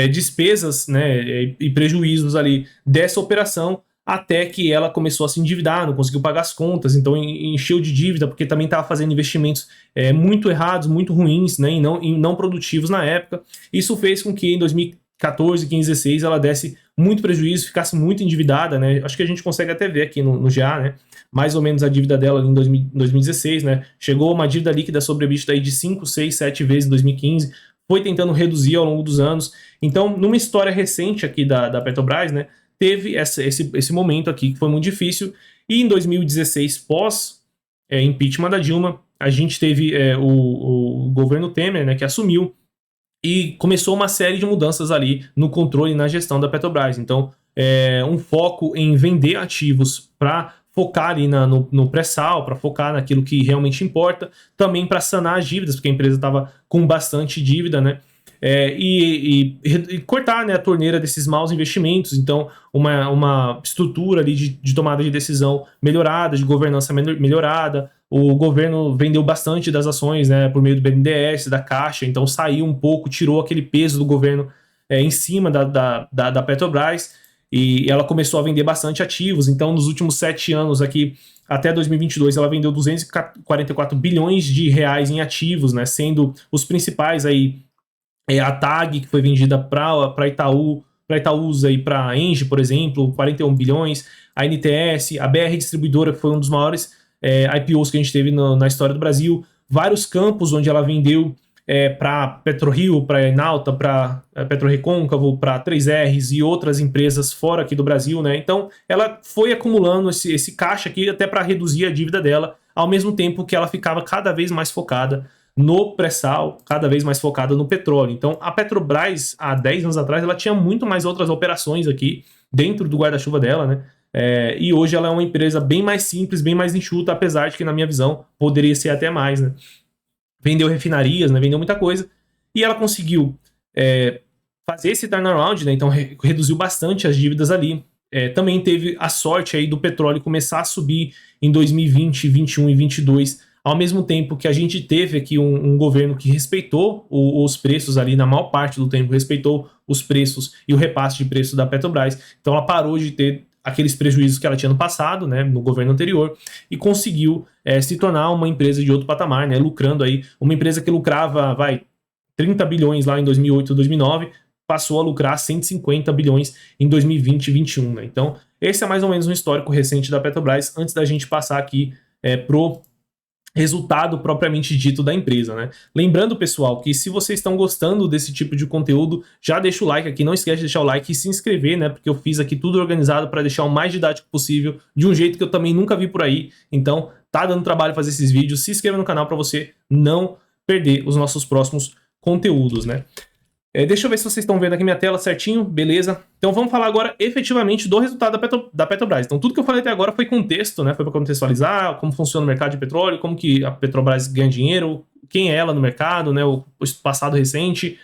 despesas, né, e prejuízos ali dessa operação até que ela começou a se endividar, não conseguiu pagar as contas, então encheu de dívida, porque também estava fazendo investimentos muito errados, muito ruins, né, e não produtivos na época. Isso fez com que em 2014, 15, 16 ela desse muito prejuízo, ficasse muito endividada, né? Acho que a gente consegue até ver aqui no GA, né? Mais ou menos a dívida dela ali em 2016, né? Chegou a uma dívida líquida sobre EBITDA aí de 5, 6, 7 vezes em 2015, foi tentando reduzir ao longo dos anos. Então, numa história recente aqui da Petrobras, né? Teve esse momento aqui que foi muito difícil. E em 2016, pós impeachment da Dilma, a gente teve o governo Temer, né, que assumiu e começou uma série de mudanças ali no controle e na gestão da Petrobras. Então, um foco em vender ativos para focar ali no pré-sal, para focar naquilo que realmente importa, também para sanar as dívidas, porque a empresa estava com bastante dívida, né? E cortar, né, a torneira desses maus investimentos. Então, uma estrutura ali de tomada de decisão melhorada, de governança melhorada. O governo vendeu bastante das ações, né, por meio do BNDES, da Caixa, então saiu um pouco, tirou aquele peso do governo em cima da Petrobras, e ela começou a vender bastante ativos. Então, nos últimos 7 anos aqui, até 2022, ela vendeu 244 bilhões de reais em ativos, né, sendo os principais aí a TAG, que foi vendida para Itaú, para Itaúsa e para a Engie, por exemplo, 41 bilhões, a NTS, a BR Distribuidora, que foi um dos maiores IPOs que a gente teve na história do Brasil, vários campos onde ela vendeu para PetroRio, para Enalta, para PetroRecôncavo, para 3Rs e outras empresas fora aqui do Brasil, né? Então, ela foi acumulando esse caixa aqui até para reduzir a dívida dela, ao mesmo tempo que ela ficava cada vez mais focada no pré-sal, cada vez mais focada no petróleo. Então, a Petrobras, há 10 anos atrás, ela tinha muito mais outras operações aqui dentro do guarda-chuva dela, né? E hoje ela é uma empresa bem mais simples, bem mais enxuta, apesar de que, na minha visão, poderia ser até mais, né? Vendeu refinarias, né? Vendeu muita coisa. E ela conseguiu fazer esse turnaround, né? Então, reduziu bastante as dívidas ali. Também teve a sorte aí do petróleo começar a subir em 2020, 2021 e 2022, ao mesmo tempo que a gente teve aqui um governo que respeitou os preços ali, na maior parte do tempo, respeitou os preços e o repasse de preço da Petrobras. Então ela parou de ter aqueles prejuízos que ela tinha no passado, né, no governo anterior, e conseguiu se tornar uma empresa de outro patamar, né, lucrando aí, uma empresa que lucrava, 30 bilhões lá em 2008, 2009, passou a lucrar 150 bilhões em 2020 e 2021, né? Então, esse é mais ou menos um histórico recente da Petrobras, antes da gente passar aqui pro resultado propriamente dito da empresa, né? Lembrando, pessoal, que se vocês estão gostando desse tipo de conteúdo, já deixa o like aqui, não esquece de deixar o like e se inscrever, né? Porque eu fiz aqui tudo organizado para deixar o mais didático possível, de um jeito que eu também nunca vi por aí. Então, tá dando trabalho fazer esses vídeos. Se inscreva no canal para você não perder os nossos próximos conteúdos, né? Deixa eu ver se vocês estão vendo aqui minha tela certinho, beleza? Então vamos falar agora efetivamente do resultado da Petrobras. Então tudo que eu falei até agora foi contexto, né? Foi para contextualizar como funciona o mercado de petróleo, como que a Petrobras ganha dinheiro, quem é ela no mercado, né? O passado recente.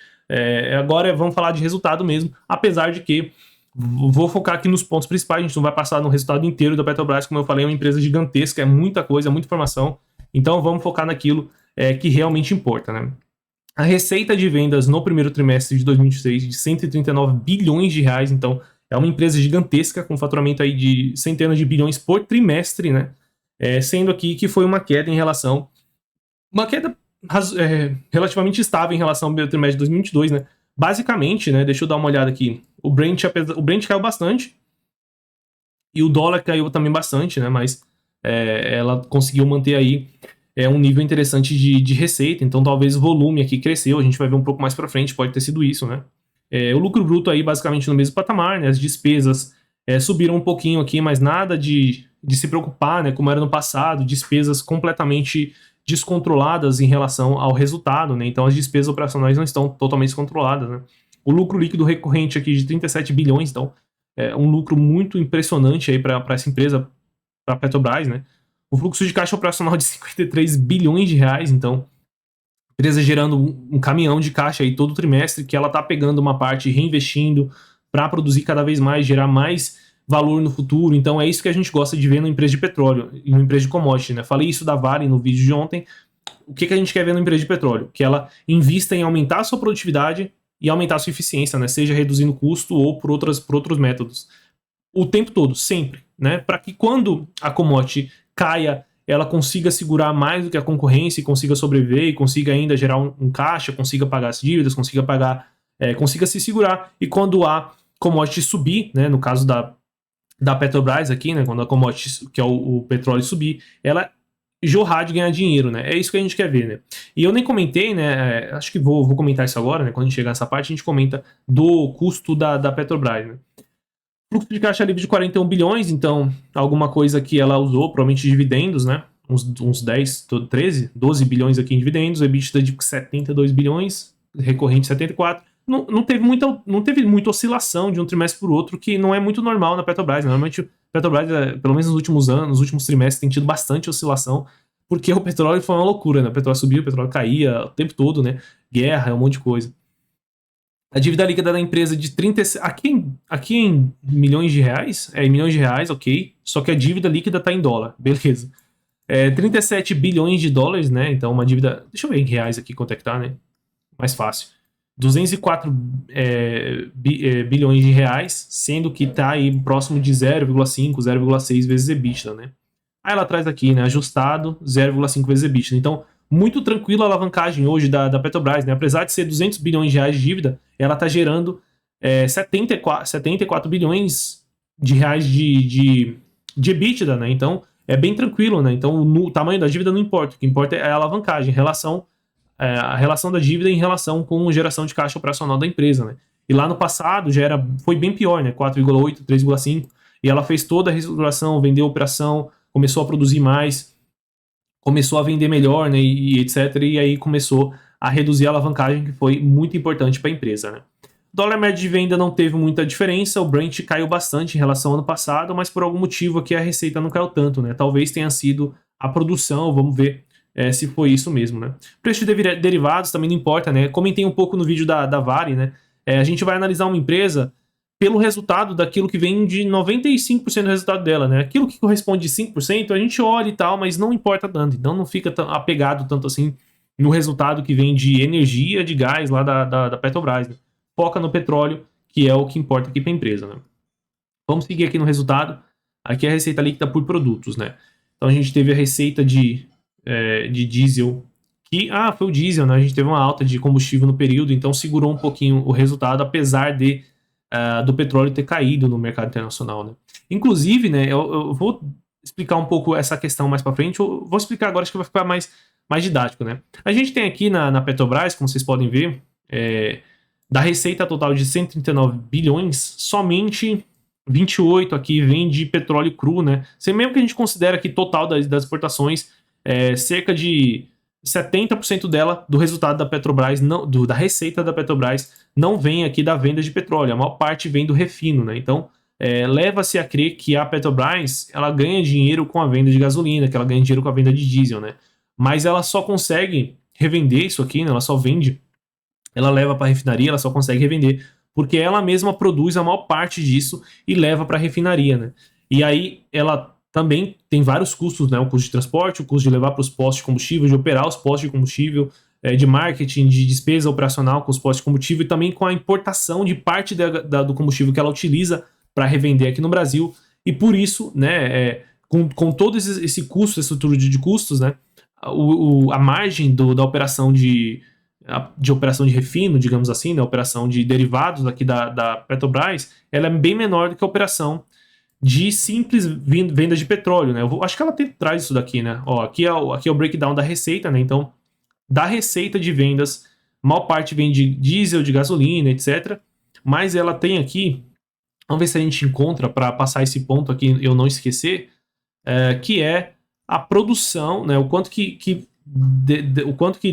Agora vamos falar de resultado mesmo, apesar de que vou focar aqui nos pontos principais, a gente não vai passar no resultado inteiro da Petrobras, como eu falei, é uma empresa gigantesca, é muita coisa, muita informação. Então vamos focar naquilo que realmente importa, né? A receita de vendas no primeiro trimestre de 2023 de 139 bilhões de reais, então é uma empresa gigantesca com faturamento aí de centenas de bilhões por trimestre, né? Sendo aqui que foi uma queda relativamente estável em relação ao primeiro trimestre de 2022, né? Basicamente, né? Deixa eu dar uma olhada aqui. O Brent caiu bastante e o dólar caiu também bastante, né? Mas ela conseguiu manter aí um nível interessante de receita, então talvez o volume aqui cresceu, a gente vai ver um pouco mais para frente, pode ter sido isso, né? O lucro bruto aí basicamente no mesmo patamar, né? As despesas subiram um pouquinho aqui, mas nada de se preocupar, né? Como era no passado, despesas completamente descontroladas em relação ao resultado, né? Então as despesas operacionais não estão totalmente descontroladas, né? O lucro líquido recorrente aqui de 37 bilhões, então um lucro muito impressionante aí para essa empresa, para a Petrobras, né? O fluxo de caixa operacional de 53 bilhões de reais, então, empresa gerando um caminhão de caixa aí todo trimestre, que ela tá pegando uma parte e reinvestindo para produzir cada vez mais, gerar mais valor no futuro. Então é isso que a gente gosta de ver numa empresa de petróleo e numa empresa de commodity, né? Falei isso da Vale no vídeo de ontem. O que a gente quer ver numa empresa de petróleo? Que ela invista em aumentar a sua produtividade e aumentar a sua eficiência, né? Seja reduzindo custo ou por outros métodos. o tempo todo, sempre, né? Para que quando a commodity caia, ela consiga segurar mais do que a concorrência e consiga sobreviver e consiga ainda gerar um caixa, consiga pagar as dívidas, consiga pagar, consiga se segurar. E quando a commodity subir, né, no caso da Petrobras aqui, né, quando a commodity, que é o petróleo subir, ela jorrar de ganhar dinheiro, né? É isso que a gente quer ver, né? E eu nem comentei, né? Acho que vou comentar isso agora, né? Quando a gente chegar nessa parte, a gente comenta do custo da Petrobras, né? Fluxo de caixa livre de 41 bilhões, então alguma coisa que ela usou, provavelmente dividendos, né? Uns 10, 13, 12 bilhões aqui em dividendos, EBITDA de 72 bilhões, recorrente 74. Não teve muita oscilação de um trimestre para o outro, que não é muito normal na Petrobras. Normalmente, a Petrobras, pelo menos nos últimos anos, nos últimos trimestres, tem tido bastante oscilação, porque o petróleo foi uma loucura, né? O petróleo subia, o petróleo caía o tempo todo, né? Guerra, um monte de coisa. A dívida líquida da empresa de 30. Aqui em milhões de reais? É, em milhões de reais, ok. Só que a dívida líquida tá em dólar, beleza. 37 bilhões de dólares, né? Então, uma dívida. Deixa eu ver em reais aqui quanto é que tá, né? Mais fácil. 204 bilhões de reais, sendo que tá aí próximo de 0,5, 0,6 vezes EBITDA, né? Aí ela traz aqui, né? Ajustado, 0,5 vezes EBITDA. Então, muito tranquila a alavancagem hoje da Petrobras, né? Apesar de ser 200 bilhões de reais de dívida, ela está gerando 74 bilhões de reais de EBITDA, né? Então, é bem tranquilo, né? Então, o tamanho da dívida não importa. O que importa é a alavancagem, a relação da dívida em relação com a geração de caixa operacional da empresa, né? E lá no passado foi bem pior, né? 4,8, 3,5. E ela fez toda a reestruturação, vendeu a operação, começou a produzir mais, começou a vender melhor, né, e etc. E aí começou a reduzir a alavancagem, que foi muito importante para a empresa, né. O dólar médio de venda não teve muita diferença, o Brent caiu bastante em relação ao ano passado, mas por algum motivo aqui a receita não caiu tanto, né. Talvez tenha sido a produção, vamos ver se foi isso mesmo, né. Preço de derivados também não importa, né. Comentei um pouco no vídeo da Vale, né. A gente vai analisar uma empresa pelo resultado daquilo que vem de 95% do resultado dela, né? Aquilo que corresponde de 5%, a gente olha e tal, mas não importa tanto. Então não fica apegado tanto assim no resultado que vem de energia, de gás lá da Petrobras, né? Foca no petróleo, que é o que importa aqui para a empresa, né? Vamos seguir aqui no resultado. Aqui é a receita líquida por produtos, né? Então a gente teve a receita de diesel, foi o diesel, né? A gente teve uma alta de combustível no período, então segurou um pouquinho o resultado, apesar do petróleo ter caído no mercado internacional, né? Inclusive, né, eu vou explicar um pouco essa questão mais para frente, eu vou explicar agora, acho que vai ficar mais didático, né? A gente tem aqui na Petrobras, como vocês podem ver, da receita total de 139 bilhões, somente 28 aqui vem de petróleo cru, né? Mesmo que a gente considera que total das exportações, cerca de 70% dela, do resultado da Petrobras, da receita da Petrobras, não vem aqui da venda de petróleo. A maior parte vem do refino, né? Então, leva-se a crer que a Petrobras, ela ganha dinheiro com a venda de gasolina, que ela ganha dinheiro com a venda de diesel, né? Mas ela só consegue revender isso aqui, né? Ela só vende, ela leva para a refinaria, ela só consegue revender porque ela mesma produz a maior parte disso e leva para a refinaria, né? E aí ela também tem vários custos, né? O custo de transporte, o custo de levar para os postos de combustível, de operar os postos de combustível, de marketing, de despesa operacional com os postos de combustível e também com a importação de parte do combustível que ela utiliza para revender aqui no Brasil. E por isso, né, com todo esse custo, essa estrutura de custos, né, a margem da operação de operação de refino, digamos assim, né, operação de derivados aqui da Petrobras, ela é bem menor do que a operação de simples venda de petróleo, né? Acho que ela traz isso daqui, né? Ó, aqui é o breakdown da receita, né? Então, da receita de vendas, a maior parte vem de diesel, de gasolina, etc. Mas ela tem aqui, vamos ver se a gente encontra para passar esse ponto aqui e eu não esquecer, que é a produção, né? O quanto que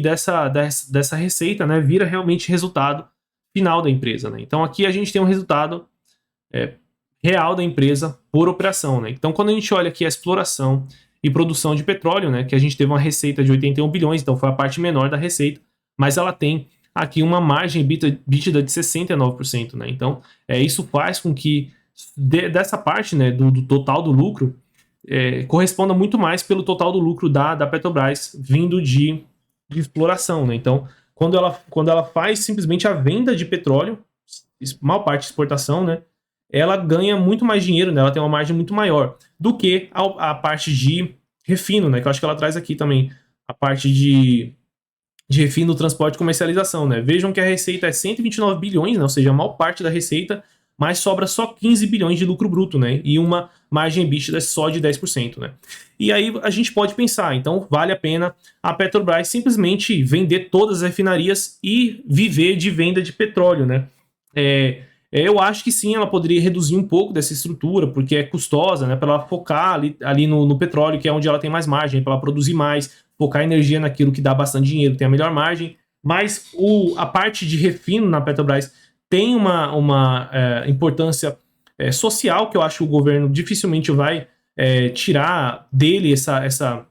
dessa receita, né, vira realmente resultado final da empresa, né? Então aqui a gente tem um resultado real da empresa por operação, né? Então quando a gente olha aqui a exploração e produção de petróleo, né, que a gente teve uma receita de 81 bilhões, então foi a parte menor da receita, mas ela tem aqui uma margem EBITDA de 69%, né? Então isso faz com que dessa parte, né, do total do lucro, corresponda muito mais pelo total do lucro da Petrobras vindo de exploração, né? Então, quando ela faz simplesmente a venda de petróleo, maior parte de exportação, né? ela ganha muito mais dinheiro, né? Ela tem uma margem muito maior do que a parte de refino, né? Que eu acho que ela traz aqui também a parte de refino, transporte e comercialização, né? Vejam que a receita é 129 bilhões, né? Ou seja, a maior parte da receita, mas sobra só 15 bilhões de lucro bruto, né? E uma margem EBITDA só de 10%, né? E aí a gente pode pensar, então vale a pena a Petrobras simplesmente vender todas as refinarias e viver de venda de petróleo, né? Eu acho que sim, ela poderia reduzir um pouco dessa estrutura, porque é custosa, né? Para ela focar ali no petróleo, que é onde ela tem mais margem, para ela produzir mais, focar energia naquilo que dá bastante dinheiro, tem a melhor margem. Mas a parte de refino na Petrobras tem uma importância social que eu acho que o governo dificilmente vai tirar dele essa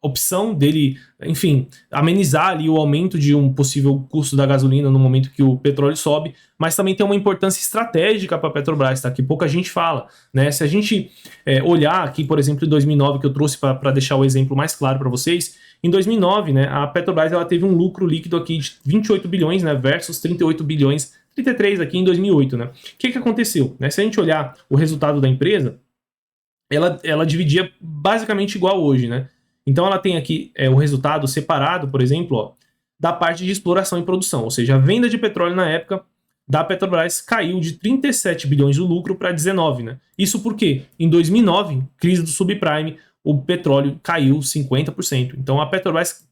opção dele, enfim, amenizar ali o aumento de um possível custo da gasolina no momento que o petróleo sobe, mas também tem uma importância estratégica para a Petrobras, tá? Que pouca gente fala, né? Se a gente olhar aqui, por exemplo, em 2009, que eu trouxe para deixar o exemplo mais claro para vocês, em 2009, né, a Petrobras ela teve um lucro líquido aqui de 28 bilhões, né, versus 38 bilhões, 33 aqui em 2008, né? O que aconteceu? Né? Se a gente olhar o resultado da empresa, ela dividia basicamente igual hoje, né? Então ela tem aqui o resultado separado, por exemplo, ó, da parte de exploração e produção, ou seja, a venda de petróleo na época da Petrobras caiu de 37 bilhões de lucro para 19, né? Isso porque em 2009, crise do subprime, o petróleo caiu 50%. Então a Petrobras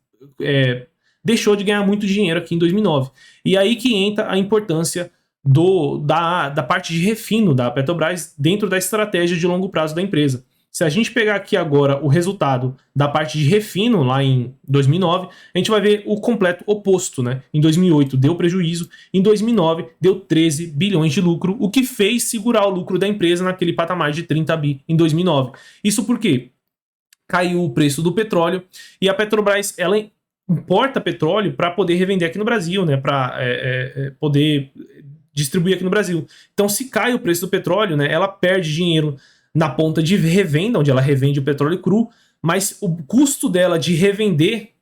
deixou de ganhar muito dinheiro aqui em 2009. E aí que entra a importância da parte de refino da Petrobras dentro da estratégia de longo prazo da empresa. Se a gente pegar aqui agora o resultado da parte de refino lá em 2009, a gente vai ver o completo oposto, né? Em 2008 deu prejuízo, em 2009 deu 13 bilhões de lucro, o que fez segurar o lucro da empresa naquele patamar de 30 bi em 2009. Isso por quê? Caiu o preço do petróleo e a Petrobras ela importa petróleo para poder revender aqui no Brasil, né? Para poder distribuir aqui no Brasil. Então, se cai o preço do petróleo, né, ela perde dinheiro na ponta de revenda, onde ela revende o petróleo cru, mas o custo dela de revender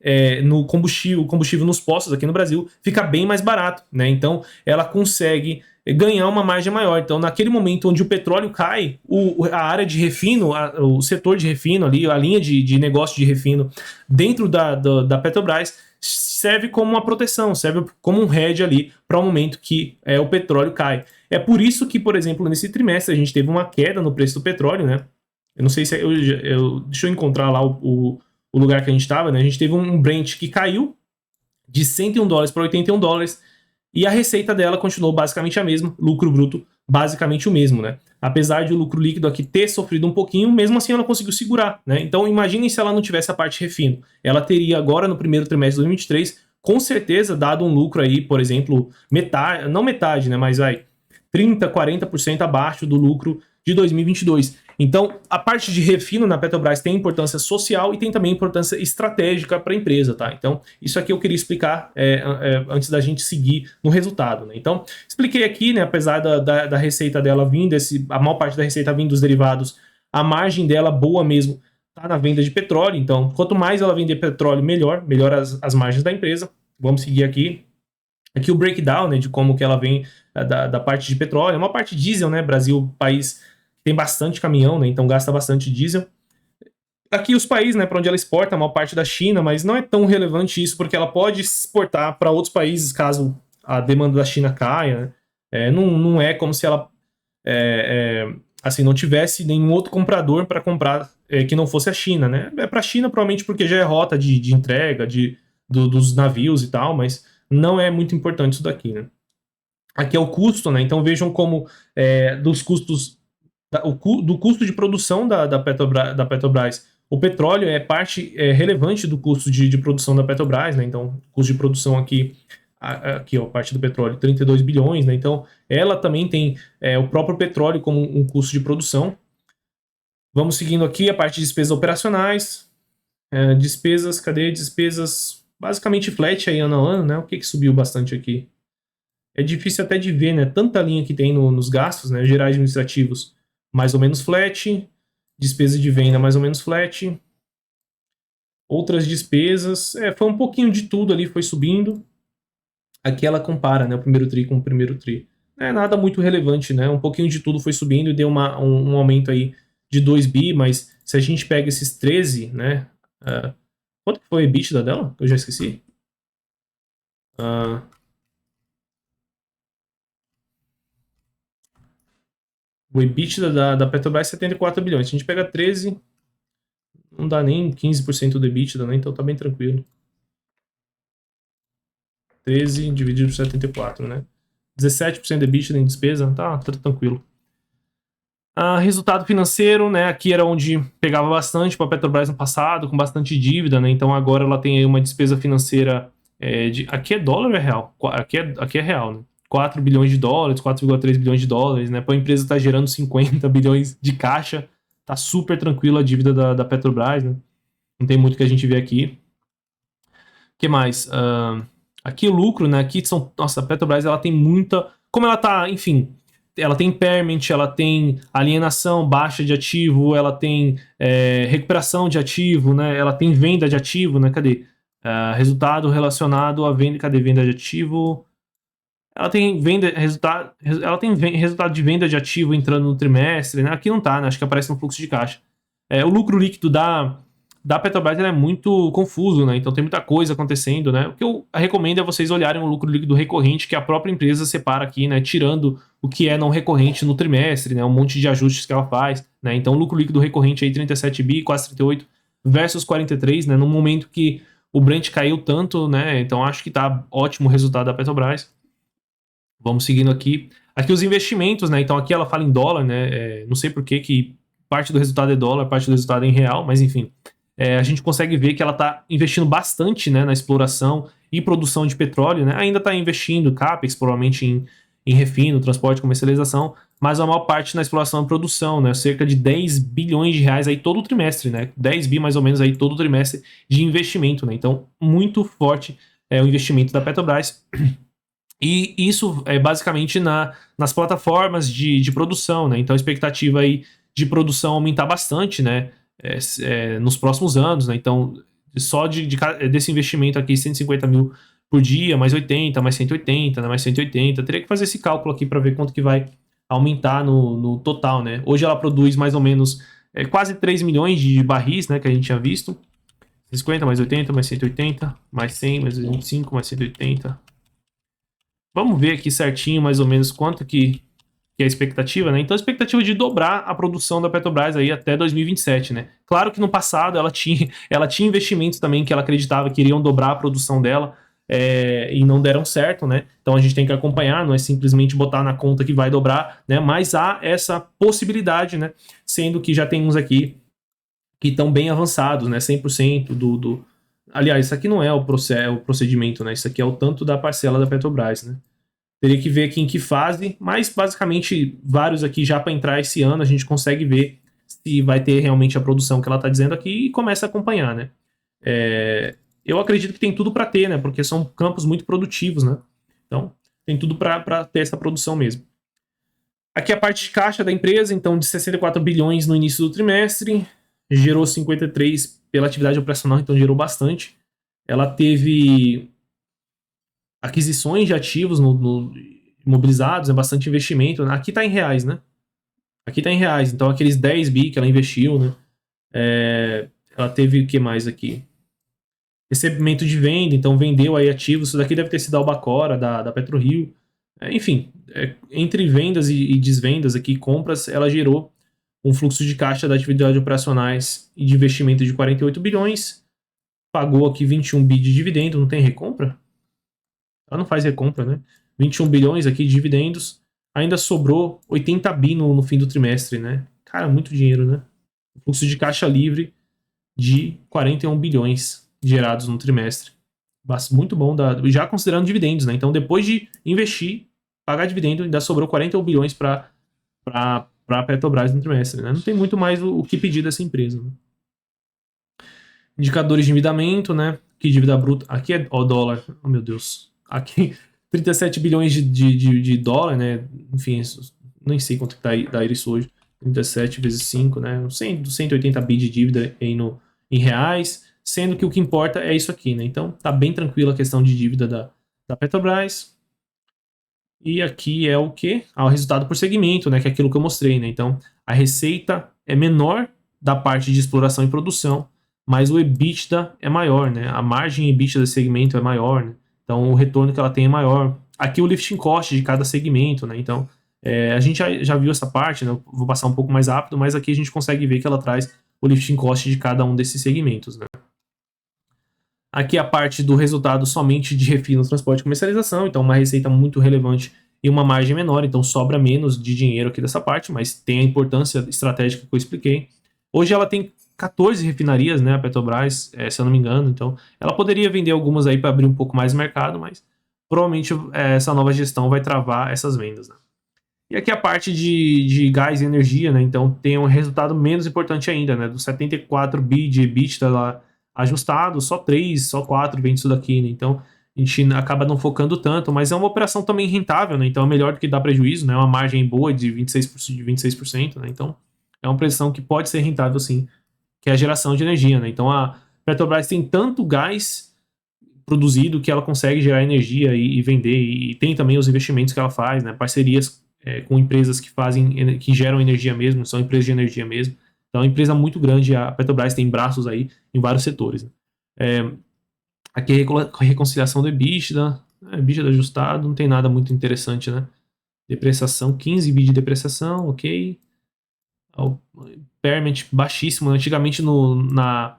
no combustível nos postos aqui no Brasil fica bem mais barato, né? Então, ela consegue ganhar uma margem maior. Então, naquele momento onde o petróleo cai, a área de refino, o setor de refino ali, a linha de negócio de refino dentro da Petrobras serve como uma proteção, serve como um hedge ali para o momento que o petróleo cai. É por isso que, por exemplo, nesse trimestre a gente teve uma queda no preço do petróleo, né? Eu não sei se deixa eu encontrar lá o lugar que a gente estava, né? A gente teve um Brent que caiu de 101 dólares para 81 dólares e a receita dela continuou basicamente a mesma, lucro bruto basicamente o mesmo, né? Apesar de o lucro líquido aqui ter sofrido um pouquinho, mesmo assim ela conseguiu segurar, né? Então imaginem se ela não tivesse a parte refino. Ela teria agora no primeiro trimestre de 2023, com certeza dado um lucro aí, por exemplo, metade, não metade, né, mas vai 30, 40% abaixo do lucro de 2022. Então, a parte de refino na Petrobras tem importância social e tem também importância estratégica para a empresa, tá? Então, isso aqui eu queria explicar antes da gente seguir no resultado, né? Então, expliquei aqui, né, apesar da receita dela vindo, a maior parte da receita vindo dos derivados, a margem dela boa mesmo tá na venda de petróleo. Então, quanto mais ela vender petróleo, melhor as margens da empresa. Vamos seguir aqui. Aqui o breakdown, né, de como que ela vem da parte de petróleo. É uma parte diesel, né? Brasil, país que tem bastante caminhão, né? Então gasta bastante diesel. Aqui os países, né, para onde ela exporta, a maior parte da China, mas não é tão relevante isso, porque ela pode exportar para outros países caso a demanda da China caia, né? Não é como se ela assim, não tivesse nenhum outro comprador para comprar que não fosse a China, né? É para a China, provavelmente porque já é rota de entrega dos navios e tal, mas não é muito importante isso daqui, né? Aqui é o custo, né? Então vejam como dos custos do custo de produção da Petrobras, o petróleo é parte relevante do custo de produção da Petrobras, né? Então, custo de produção aqui ó, parte do petróleo, 32 bilhões, né? Então, ela também tem o próprio petróleo como um custo de produção. Vamos seguindo aqui a parte de despesas operacionais. Despesas, cadê? Despesas basicamente flat aí ano a ano, né? O que subiu bastante aqui? É difícil até de ver, né? Tanta linha que tem nos gastos, né? Gerais administrativos, mais ou menos flat. Despesa de venda, mais ou menos flat. Outras despesas, foi um pouquinho de tudo ali, foi subindo. Aqui ela compara, né? O primeiro TRI com o primeiro TRI. é nada muito relevante, né? Um pouquinho de tudo foi subindo e deu um aumento aí de 2 bi, mas se a gente pega esses 13, né? Quanto que foi a EBITDA dela? Eu já esqueci. O EBITDA da Petrobras é 74 bilhões. Se a gente pega 13, não dá nem 15% do EBITDA, né? Então tá bem tranquilo. 13 dividido por 74, né? 17% de EBITDA em despesa, tá tranquilo. Resultado financeiro, né? Aqui era onde pegava bastante para a Petrobras no passado, com bastante dívida, né? Então agora ela tem aí uma despesa financeira aqui é dólar ou é real? Aqui é real, né? 4 bilhões de dólares, 4,3 bilhões de dólares, né? Para a empresa estar gerando 50 bilhões de caixa, tá super tranquilo a dívida da Petrobras, né? Não tem muito que a gente vê aqui. O que mais? Aqui o lucro, né? Aqui são. Nossa, a Petrobras ela tem muita. Como ela tá, enfim, ela tem impairment, ela tem alienação baixa de ativo, ela tem recuperação de ativo, né? Ela tem venda de ativo, né? Cadê? Resultado relacionado à venda. Cadê venda de ativo? Ela tem resultado de venda de ativo entrando no trimestre, né? Aqui não tá, né? Acho que aparece no fluxo de caixa. O lucro líquido da Petrobras é muito confuso, né? Então tem muita coisa acontecendo, né? O que eu recomendo é vocês olharem o lucro líquido recorrente que a própria empresa separa aqui, né? Tirando o que é não recorrente no trimestre, né? Um monte de ajustes que ela faz, né? Então o lucro líquido recorrente aí 37 bi, quase 38 versus 43, né? No momento que o Brent caiu tanto, né? Então acho que tá ótimo o resultado da Petrobras. Vamos seguindo aqui. Aqui os investimentos, né? Então aqui ela fala em dólar, né? Não sei por que parte do resultado é dólar, parte do resultado é em real, mas enfim. A gente consegue ver que ela está investindo bastante, né, na exploração e produção de petróleo, né? Ainda está investindo CAPEX, provavelmente em refino, transporte, comercialização, mas a maior parte na exploração e produção, né? Cerca de 10 bilhões de reais aí todo trimestre, né? 10 bi mais ou menos aí todo trimestre de investimento, né? Então, muito forte o investimento da Petrobras. E isso é basicamente nas plataformas de produção, né? Então a expectativa aí de produção aumentar bastante, né? Nos próximos anos, né? Então, só desse investimento aqui, 150 mil por dia, mais 80, mais 180, né? Mais 180. Teria que fazer esse cálculo aqui para ver quanto que vai aumentar no total, né? Hoje ela produz mais ou menos quase 3 milhões de barris, né? Que a gente tinha visto. 50 mais 80, mais 180, mais 100, mais 25, mais 180. Vamos ver aqui certinho, mais ou menos, quanto que é a expectativa, né? Então, a expectativa é de dobrar a produção da Petrobras aí até 2027, né? Claro que no passado ela tinha investimentos também que ela acreditava que iriam dobrar a produção dela e não deram certo, né? Então, a gente tem que acompanhar, não é simplesmente botar na conta que vai dobrar, né? Mas há essa possibilidade, né? Sendo que já tem uns aqui que estão bem avançados, né? 100% do. Aliás, isso aqui não é o procedimento, né? Isso aqui é o tanto da parcela da Petrobras, né? Teria que ver aqui em que fase, mas basicamente vários aqui já para entrar esse ano a gente consegue ver se vai ter realmente a produção que ela está dizendo aqui e começa a acompanhar, né? Eu acredito que tem tudo para ter, né? Porque são campos muito produtivos, né? Então tem tudo para ter essa produção mesmo. Aqui a parte de caixa da empresa, então de 64 bilhões no início do trimestre, gerou 53 pela atividade operacional, então gerou bastante. Ela teve aquisições de ativos imobilizados, é bastante investimento. Aqui está em reais, né? Aqui está em reais. Então, aqueles 10 bi que ela investiu, né? Ela teve o que mais aqui? Recebimento de venda, então vendeu aí ativos. Isso daqui deve ter sido a Albacora, da PetroRio. Enfim, entre vendas e desvendas aqui, compras, ela gerou um fluxo de caixa da atividade operacionais e de investimento de 48 bilhões. Pagou aqui 21 bi de dividendo, não tem recompra? Ela não faz recompra, né? 21 bilhões aqui de dividendos. Ainda sobrou 80 bi no fim do trimestre, né? Cara, muito dinheiro, né? Fluxo de caixa livre de 41 bilhões gerados no trimestre. Muito bom, já considerando dividendos, né? Então, depois de investir, pagar dividendo, ainda sobrou 41 bilhões para a Petrobras no trimestre, né? Não tem muito mais o que pedir dessa empresa. Né? Indicadores de endividamento, né? Que dívida bruta. Aqui é dólar. Oh, meu Deus. Aqui, 37 bilhões de dólar, né? Enfim, nem sei quanto que dá isso hoje. 37 vezes 5, né? 180 bi de dívida em reais, sendo que o que importa é isso aqui, né? Então, tá bem tranquila a questão de dívida da Petrobras. E aqui é o que? O resultado por segmento, né? Que é aquilo que eu mostrei, né? Então, a receita é menor da parte de exploração e produção, mas o EBITDA é maior, né? A margem EBITDA desse segmento é maior, né? Então, o retorno que ela tem é maior. Aqui o lifting cost de cada segmento, né? Então, a gente já viu essa parte, né? Eu vou passar um pouco mais rápido, mas aqui a gente consegue ver que ela traz o lifting cost de cada um desses segmentos, né? Aqui a parte do resultado somente de refino, transporte e comercialização, então uma receita muito relevante e uma margem menor, então sobra menos de dinheiro aqui dessa parte, mas tem a importância estratégica que eu expliquei. Hoje ela tem 14 refinarias, né, a Petrobras, se eu não me engano, então ela poderia vender algumas aí para abrir um pouco mais o mercado, mas provavelmente essa nova gestão vai travar essas vendas, né? E aqui a parte de gás e energia, né? Então tem um resultado menos importante ainda, né? Dos 74 bi de EBITDA lá ajustado, só 3, só 4 vem disso daqui, né? Então a gente acaba não focando tanto, mas é uma operação também rentável, né? Então é melhor do que dar prejuízo, né? Uma margem boa de 26%, de 26%, né? Então é uma operação que pode ser rentável sim, que é a geração de energia, né? Então a Petrobras tem tanto gás produzido que ela consegue gerar energia e vender, e tem também os investimentos que ela faz, né? Parcerias com empresas que geram energia mesmo, são empresas de energia mesmo. Então é uma empresa muito grande, a Petrobras tem braços aí em vários setores, né? Aqui a reconciliação do EBITDA, EBITDA ajustado, não tem nada muito interessante, né? Depreciação, 15 bi de depreciação, ok. Impairment baixíssimo, antigamente na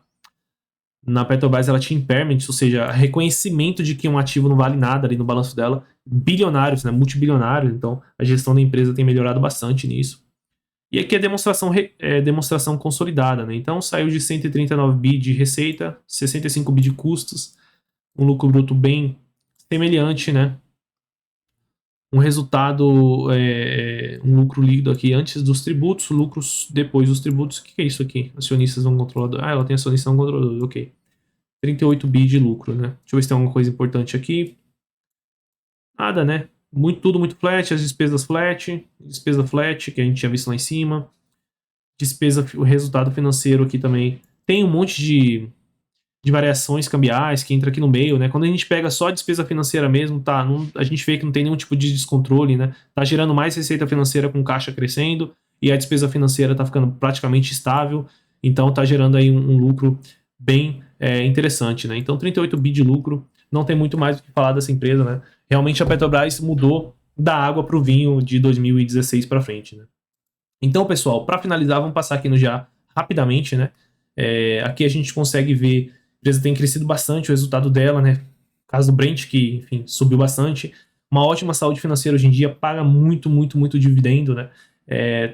Petrobras ela tinha impairment, ou seja, reconhecimento de que um ativo não vale nada ali no balanço dela, bilionários, né, multibilionários, então a gestão da empresa tem melhorado bastante nisso. E aqui a demonstração consolidada, né? Então saiu de 139 bi de receita, 65 bi de custos, um lucro bruto bem semelhante, né? Um resultado, um lucro líquido aqui antes dos tributos, lucros depois dos tributos. O que é isso aqui? Acionistas não controladores. Ah, ela tem acionistas não controladores, ok. 38 bi de lucro, né? Deixa eu ver se tem alguma coisa importante aqui. Nada, né? Tudo muito flat, as despesa flat, que a gente tinha visto lá em cima. O resultado financeiro aqui também. Tem um monte de variações cambiais que entra aqui no meio, né? Quando a gente pega só a despesa financeira mesmo, tá? A gente vê que não tem nenhum tipo de descontrole, né? Tá gerando mais receita financeira com caixa crescendo e a despesa financeira tá ficando praticamente estável, então tá gerando aí um lucro bem interessante, né? Então 38 bi de lucro, não tem muito mais o que falar dessa empresa, né? Realmente a Petrobras mudou da água para o vinho de 2016 para frente, né? Então, pessoal, para finalizar, vamos passar aqui no já rapidamente, né? Aqui a gente consegue ver a empresa tem crescido bastante, o resultado dela, né? O caso do Brent, que, enfim, subiu bastante. Uma ótima saúde financeira hoje em dia, paga muito, muito, muito dividendo, né?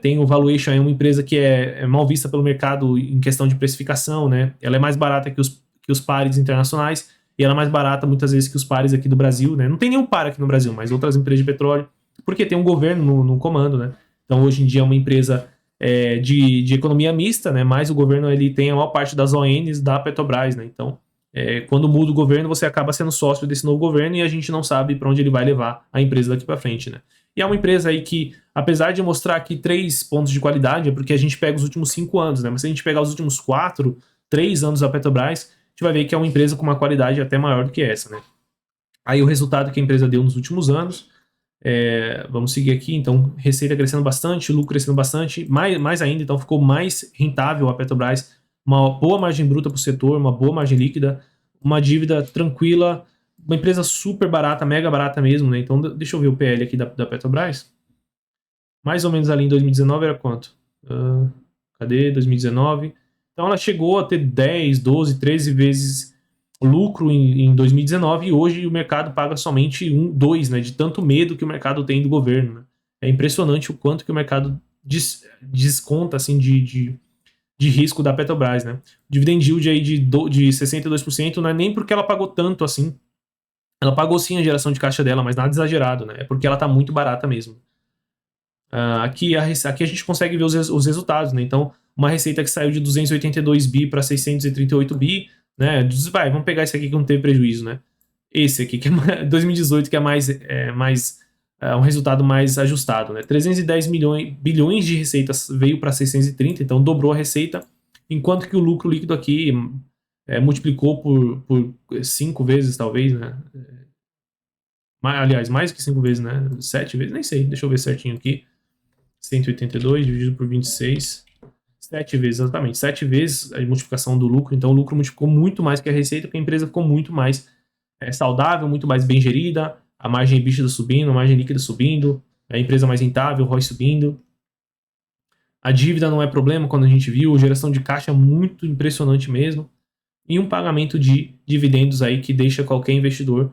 Tem o valuation, é uma empresa que é mal vista pelo mercado em questão de precificação, né? Ela é mais barata que os pares internacionais e ela é mais barata muitas vezes que os pares aqui do Brasil, né? Não tem nenhum par aqui no Brasil, mas outras empresas de petróleo, porque tem um governo no comando, né? Então hoje em dia é uma empresa de economia mista, né? Mas o governo ele tem a maior parte das ONs da Petrobras, né? Então quando muda o governo, você acaba sendo sócio desse novo governo e a gente não sabe para onde ele vai levar a empresa daqui para frente, né? E é uma empresa aí que, apesar de mostrar aqui 3 pontos de qualidade, é porque a gente pega os últimos 5 anos, né? Mas se a gente pegar os últimos 4, 3 anos da Petrobras, a gente vai ver que é uma empresa com uma qualidade até maior do que essa, né? Aí o resultado que a empresa deu nos últimos anos, vamos seguir aqui, então, receita crescendo bastante, lucro crescendo bastante, mais ainda, então ficou mais rentável a Petrobras, uma boa margem bruta para o setor, uma boa margem líquida, uma dívida tranquila, uma empresa super barata, mega barata mesmo, né? Então, deixa eu ver o PL aqui da Petrobras. Mais ou menos ali em 2019 era quanto? Cadê? 2019. Então ela chegou a ter 10, 12, 13 vezes lucro em 2019 e hoje o mercado paga somente 1, 2, né? De tanto medo que o mercado tem do governo, né? É impressionante o quanto que o mercado desconta assim, de risco da Petrobras, né? Dividend yield aí de 62% não é nem porque ela pagou tanto assim. Ela pagou sim a geração de caixa dela, mas nada exagerado, né? É porque ela tá muito barata mesmo. Aqui a gente consegue ver os resultados, né? Então, uma receita que saiu de 282 bi para 638 bi, né? Vamos pegar esse aqui que não teve prejuízo, né? Esse aqui, que é 2018, que é um resultado mais ajustado, né? 310 bilhões de receitas veio para 630, então dobrou a receita, enquanto que o lucro líquido aqui multiplicou por 5 vezes, talvez, né? Aliás, mais que 5 vezes, né? 7 vezes, nem sei, deixa eu ver certinho aqui. 182 dividido por 26. 7 vezes, exatamente. 7 vezes a multiplicação do lucro. Então o lucro multiplicou muito mais que a receita, porque a empresa ficou muito mais saudável, muito mais bem gerida, a margem EBITDA subindo, a margem líquida subindo, a empresa mais rentável, o ROI subindo. A dívida não é problema, quando a gente viu, geração de caixa muito impressionante mesmo. E um pagamento de dividendos aí que deixa qualquer investidor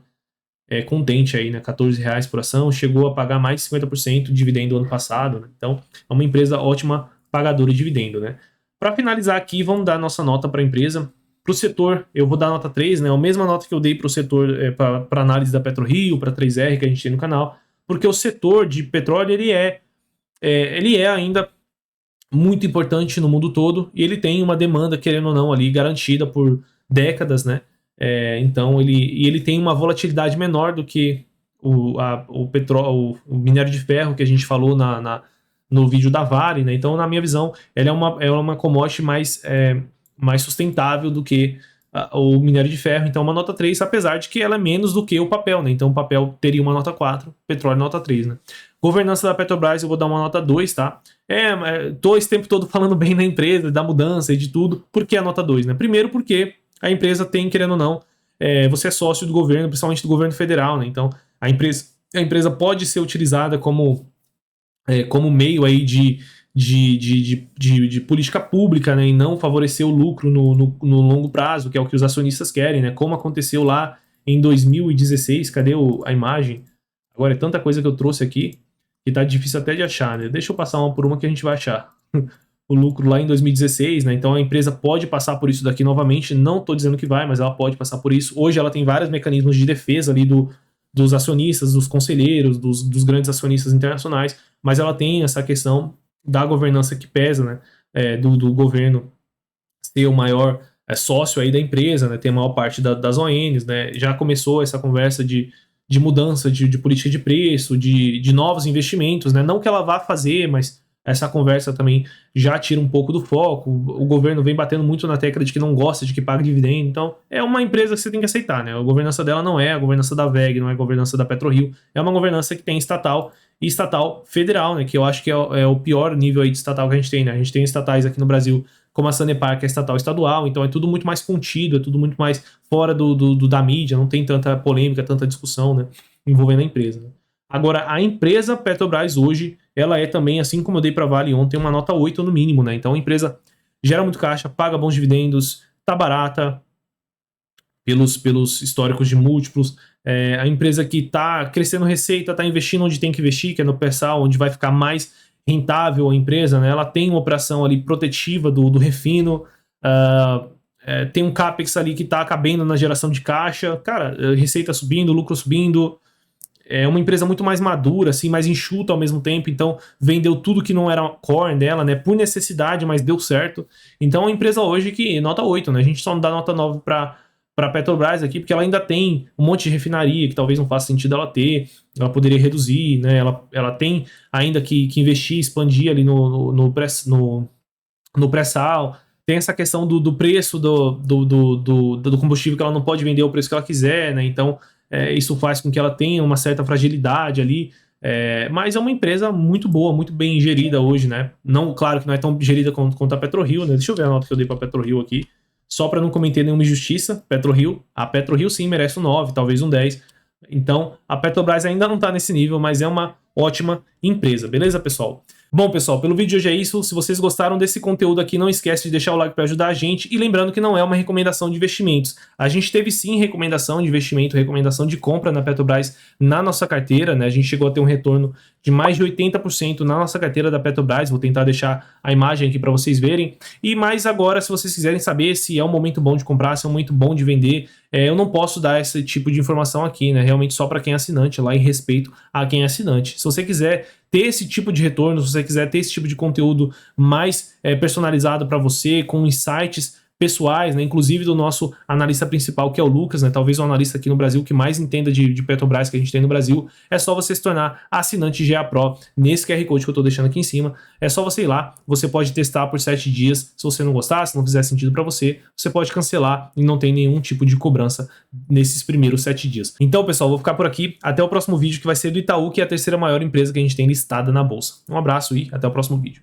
contente aí, né? R$14 por ação, chegou a pagar mais de 50% de dividendo ano passado, né? Então é uma empresa ótima pagadora de dividendo, né? Para finalizar aqui, vamos dar nossa nota para a empresa. Para o setor, eu vou dar nota 3, né? A mesma nota que eu dei para o setor, para análise da PetroRio, para 3R que a gente tem no canal, porque o setor de petróleo ele é ainda muito importante no mundo todo e ele tem uma demanda, querendo ou não, ali garantida por décadas, né? Então ele tem uma volatilidade menor do que o petróleo, o minério de ferro que a gente falou no vídeo da Vale, né? Então, na minha visão, ela é uma commodity mais sustentável do que o minério de ferro. Então, uma nota 3, apesar de que ela é menos do que o papel, né? Então, o papel teria uma nota 4, petróleo nota 3, né? Governança da Petrobras, eu vou dar uma nota 2, tá? Tô esse tempo todo falando bem da empresa, da mudança e de tudo. Por que a nota 2, né? Primeiro porque a empresa tem, querendo ou não, você é sócio do governo, principalmente do governo federal, né? Então, a empresa pode ser utilizada como meio aí de política pública, né, e não favorecer o lucro no longo prazo, que é o que os acionistas querem, né, como aconteceu lá em 2016. Cadê a imagem? Agora é tanta coisa que eu trouxe aqui que tá difícil até de achar, né? Deixa eu passar uma por uma que a gente vai achar. O lucro lá em 2016, né? Então a empresa pode passar por isso daqui novamente. Não estou dizendo que vai, mas ela pode passar por isso. Hoje ela tem vários mecanismos de defesa ali dos acionistas, dos conselheiros, dos grandes acionistas internacionais, mas ela tem essa questão da governança que pesa, né? Do governo ser o maior sócio aí da empresa, né? Ter a maior parte das ONs, né? Já começou essa conversa de mudança de política de preço, de novos investimentos, né? Não que ela vá fazer, mas essa conversa também já tira um pouco do foco. O governo vem batendo muito na tecla de que não gosta de que pague dividendo. Então, é uma empresa que você tem que aceitar, né? A governança dela não é a governança da VEG, não é a governança da PetroRio. É uma governança que tem estatal e estatal federal, né? Que eu acho que é o pior nível aí de estatal que a gente tem, né? A gente tem estatais aqui no Brasil, como a Sanepar, que é estatal estadual, então é tudo muito mais contido, é tudo muito mais fora da mídia, não tem tanta polêmica, tanta discussão, né? Envolvendo a empresa, né? Agora, a empresa Petrobras hoje, ela é também, assim como eu dei para Vale ontem, uma nota 8 no mínimo, né? Então a empresa gera muito caixa, paga bons dividendos, tá barata pelos históricos de múltiplos. A empresa que tá crescendo receita, tá investindo onde tem que investir, que é no pré-sal, onde vai ficar mais rentável a empresa, né? Ela tem uma operação ali protetiva do refino, tem um CAPEX ali que tá cabendo na geração de caixa, cara, receita subindo, lucro subindo. É uma empresa muito mais madura, assim, mais enxuta ao mesmo tempo, então vendeu tudo que não era core dela, né, por necessidade, mas deu certo. Então é uma empresa hoje que nota 8, né, a gente só não dá nota 9 para Petrobras aqui, porque ela ainda tem um monte de refinaria que talvez não faça sentido ela ter, ela poderia reduzir, né, ela tem ainda que investir, expandir ali no pré-sal. Tem essa questão do preço do combustível, que ela não pode vender o preço que ela quiser, né? Então, isso faz com que ela tenha uma certa fragilidade ali. Mas é uma empresa muito boa, muito bem gerida hoje, né? Não, claro que não é tão gerida quanto a PetroRio, né? Deixa eu ver a nota que eu dei para a PetroRio aqui, só para não cometer nenhuma injustiça. A PetroRio sim merece um 9, talvez um 10. Então, a Petrobras ainda não está nesse nível, mas é uma ótima empresa, beleza, pessoal? Bom, pessoal, pelo vídeo de hoje é isso. Se vocês gostaram desse conteúdo aqui, não esquece de deixar o like para ajudar a gente. E lembrando que não é uma recomendação de investimentos. A gente teve sim recomendação de investimento, recomendação de compra na Petrobras na nossa carteira, né? A gente chegou a ter um retorno de mais de 80% na nossa carteira da Petrobras. Vou tentar deixar a imagem aqui para vocês verem. E mais agora, se vocês quiserem saber se é um momento bom de comprar, se é um momento bom de vender, eu não posso dar esse tipo de informação aqui, né? Realmente só para quem é assinante, lá em respeito a quem é assinante. Se você quiser ter esse tipo de retorno, se você quiser ter esse tipo de conteúdo mais personalizado para você, com insights pessoais, né, inclusive do nosso analista principal, que é o Lucas, né, talvez o analista aqui no Brasil que mais entenda de Petrobras que a gente tem no Brasil. É só você se tornar assinante GA Pro nesse QR Code que eu tô deixando aqui em cima. É só você ir lá, você pode testar por 7 dias. Se você não gostar, se não fizer sentido para você, você pode cancelar e não tem nenhum tipo de cobrança nesses primeiros 7 dias. Então, pessoal, vou ficar por aqui. Até o próximo vídeo, que vai ser do Itaú, que é a terceira maior empresa que a gente tem listada na bolsa. Um abraço e até o próximo vídeo.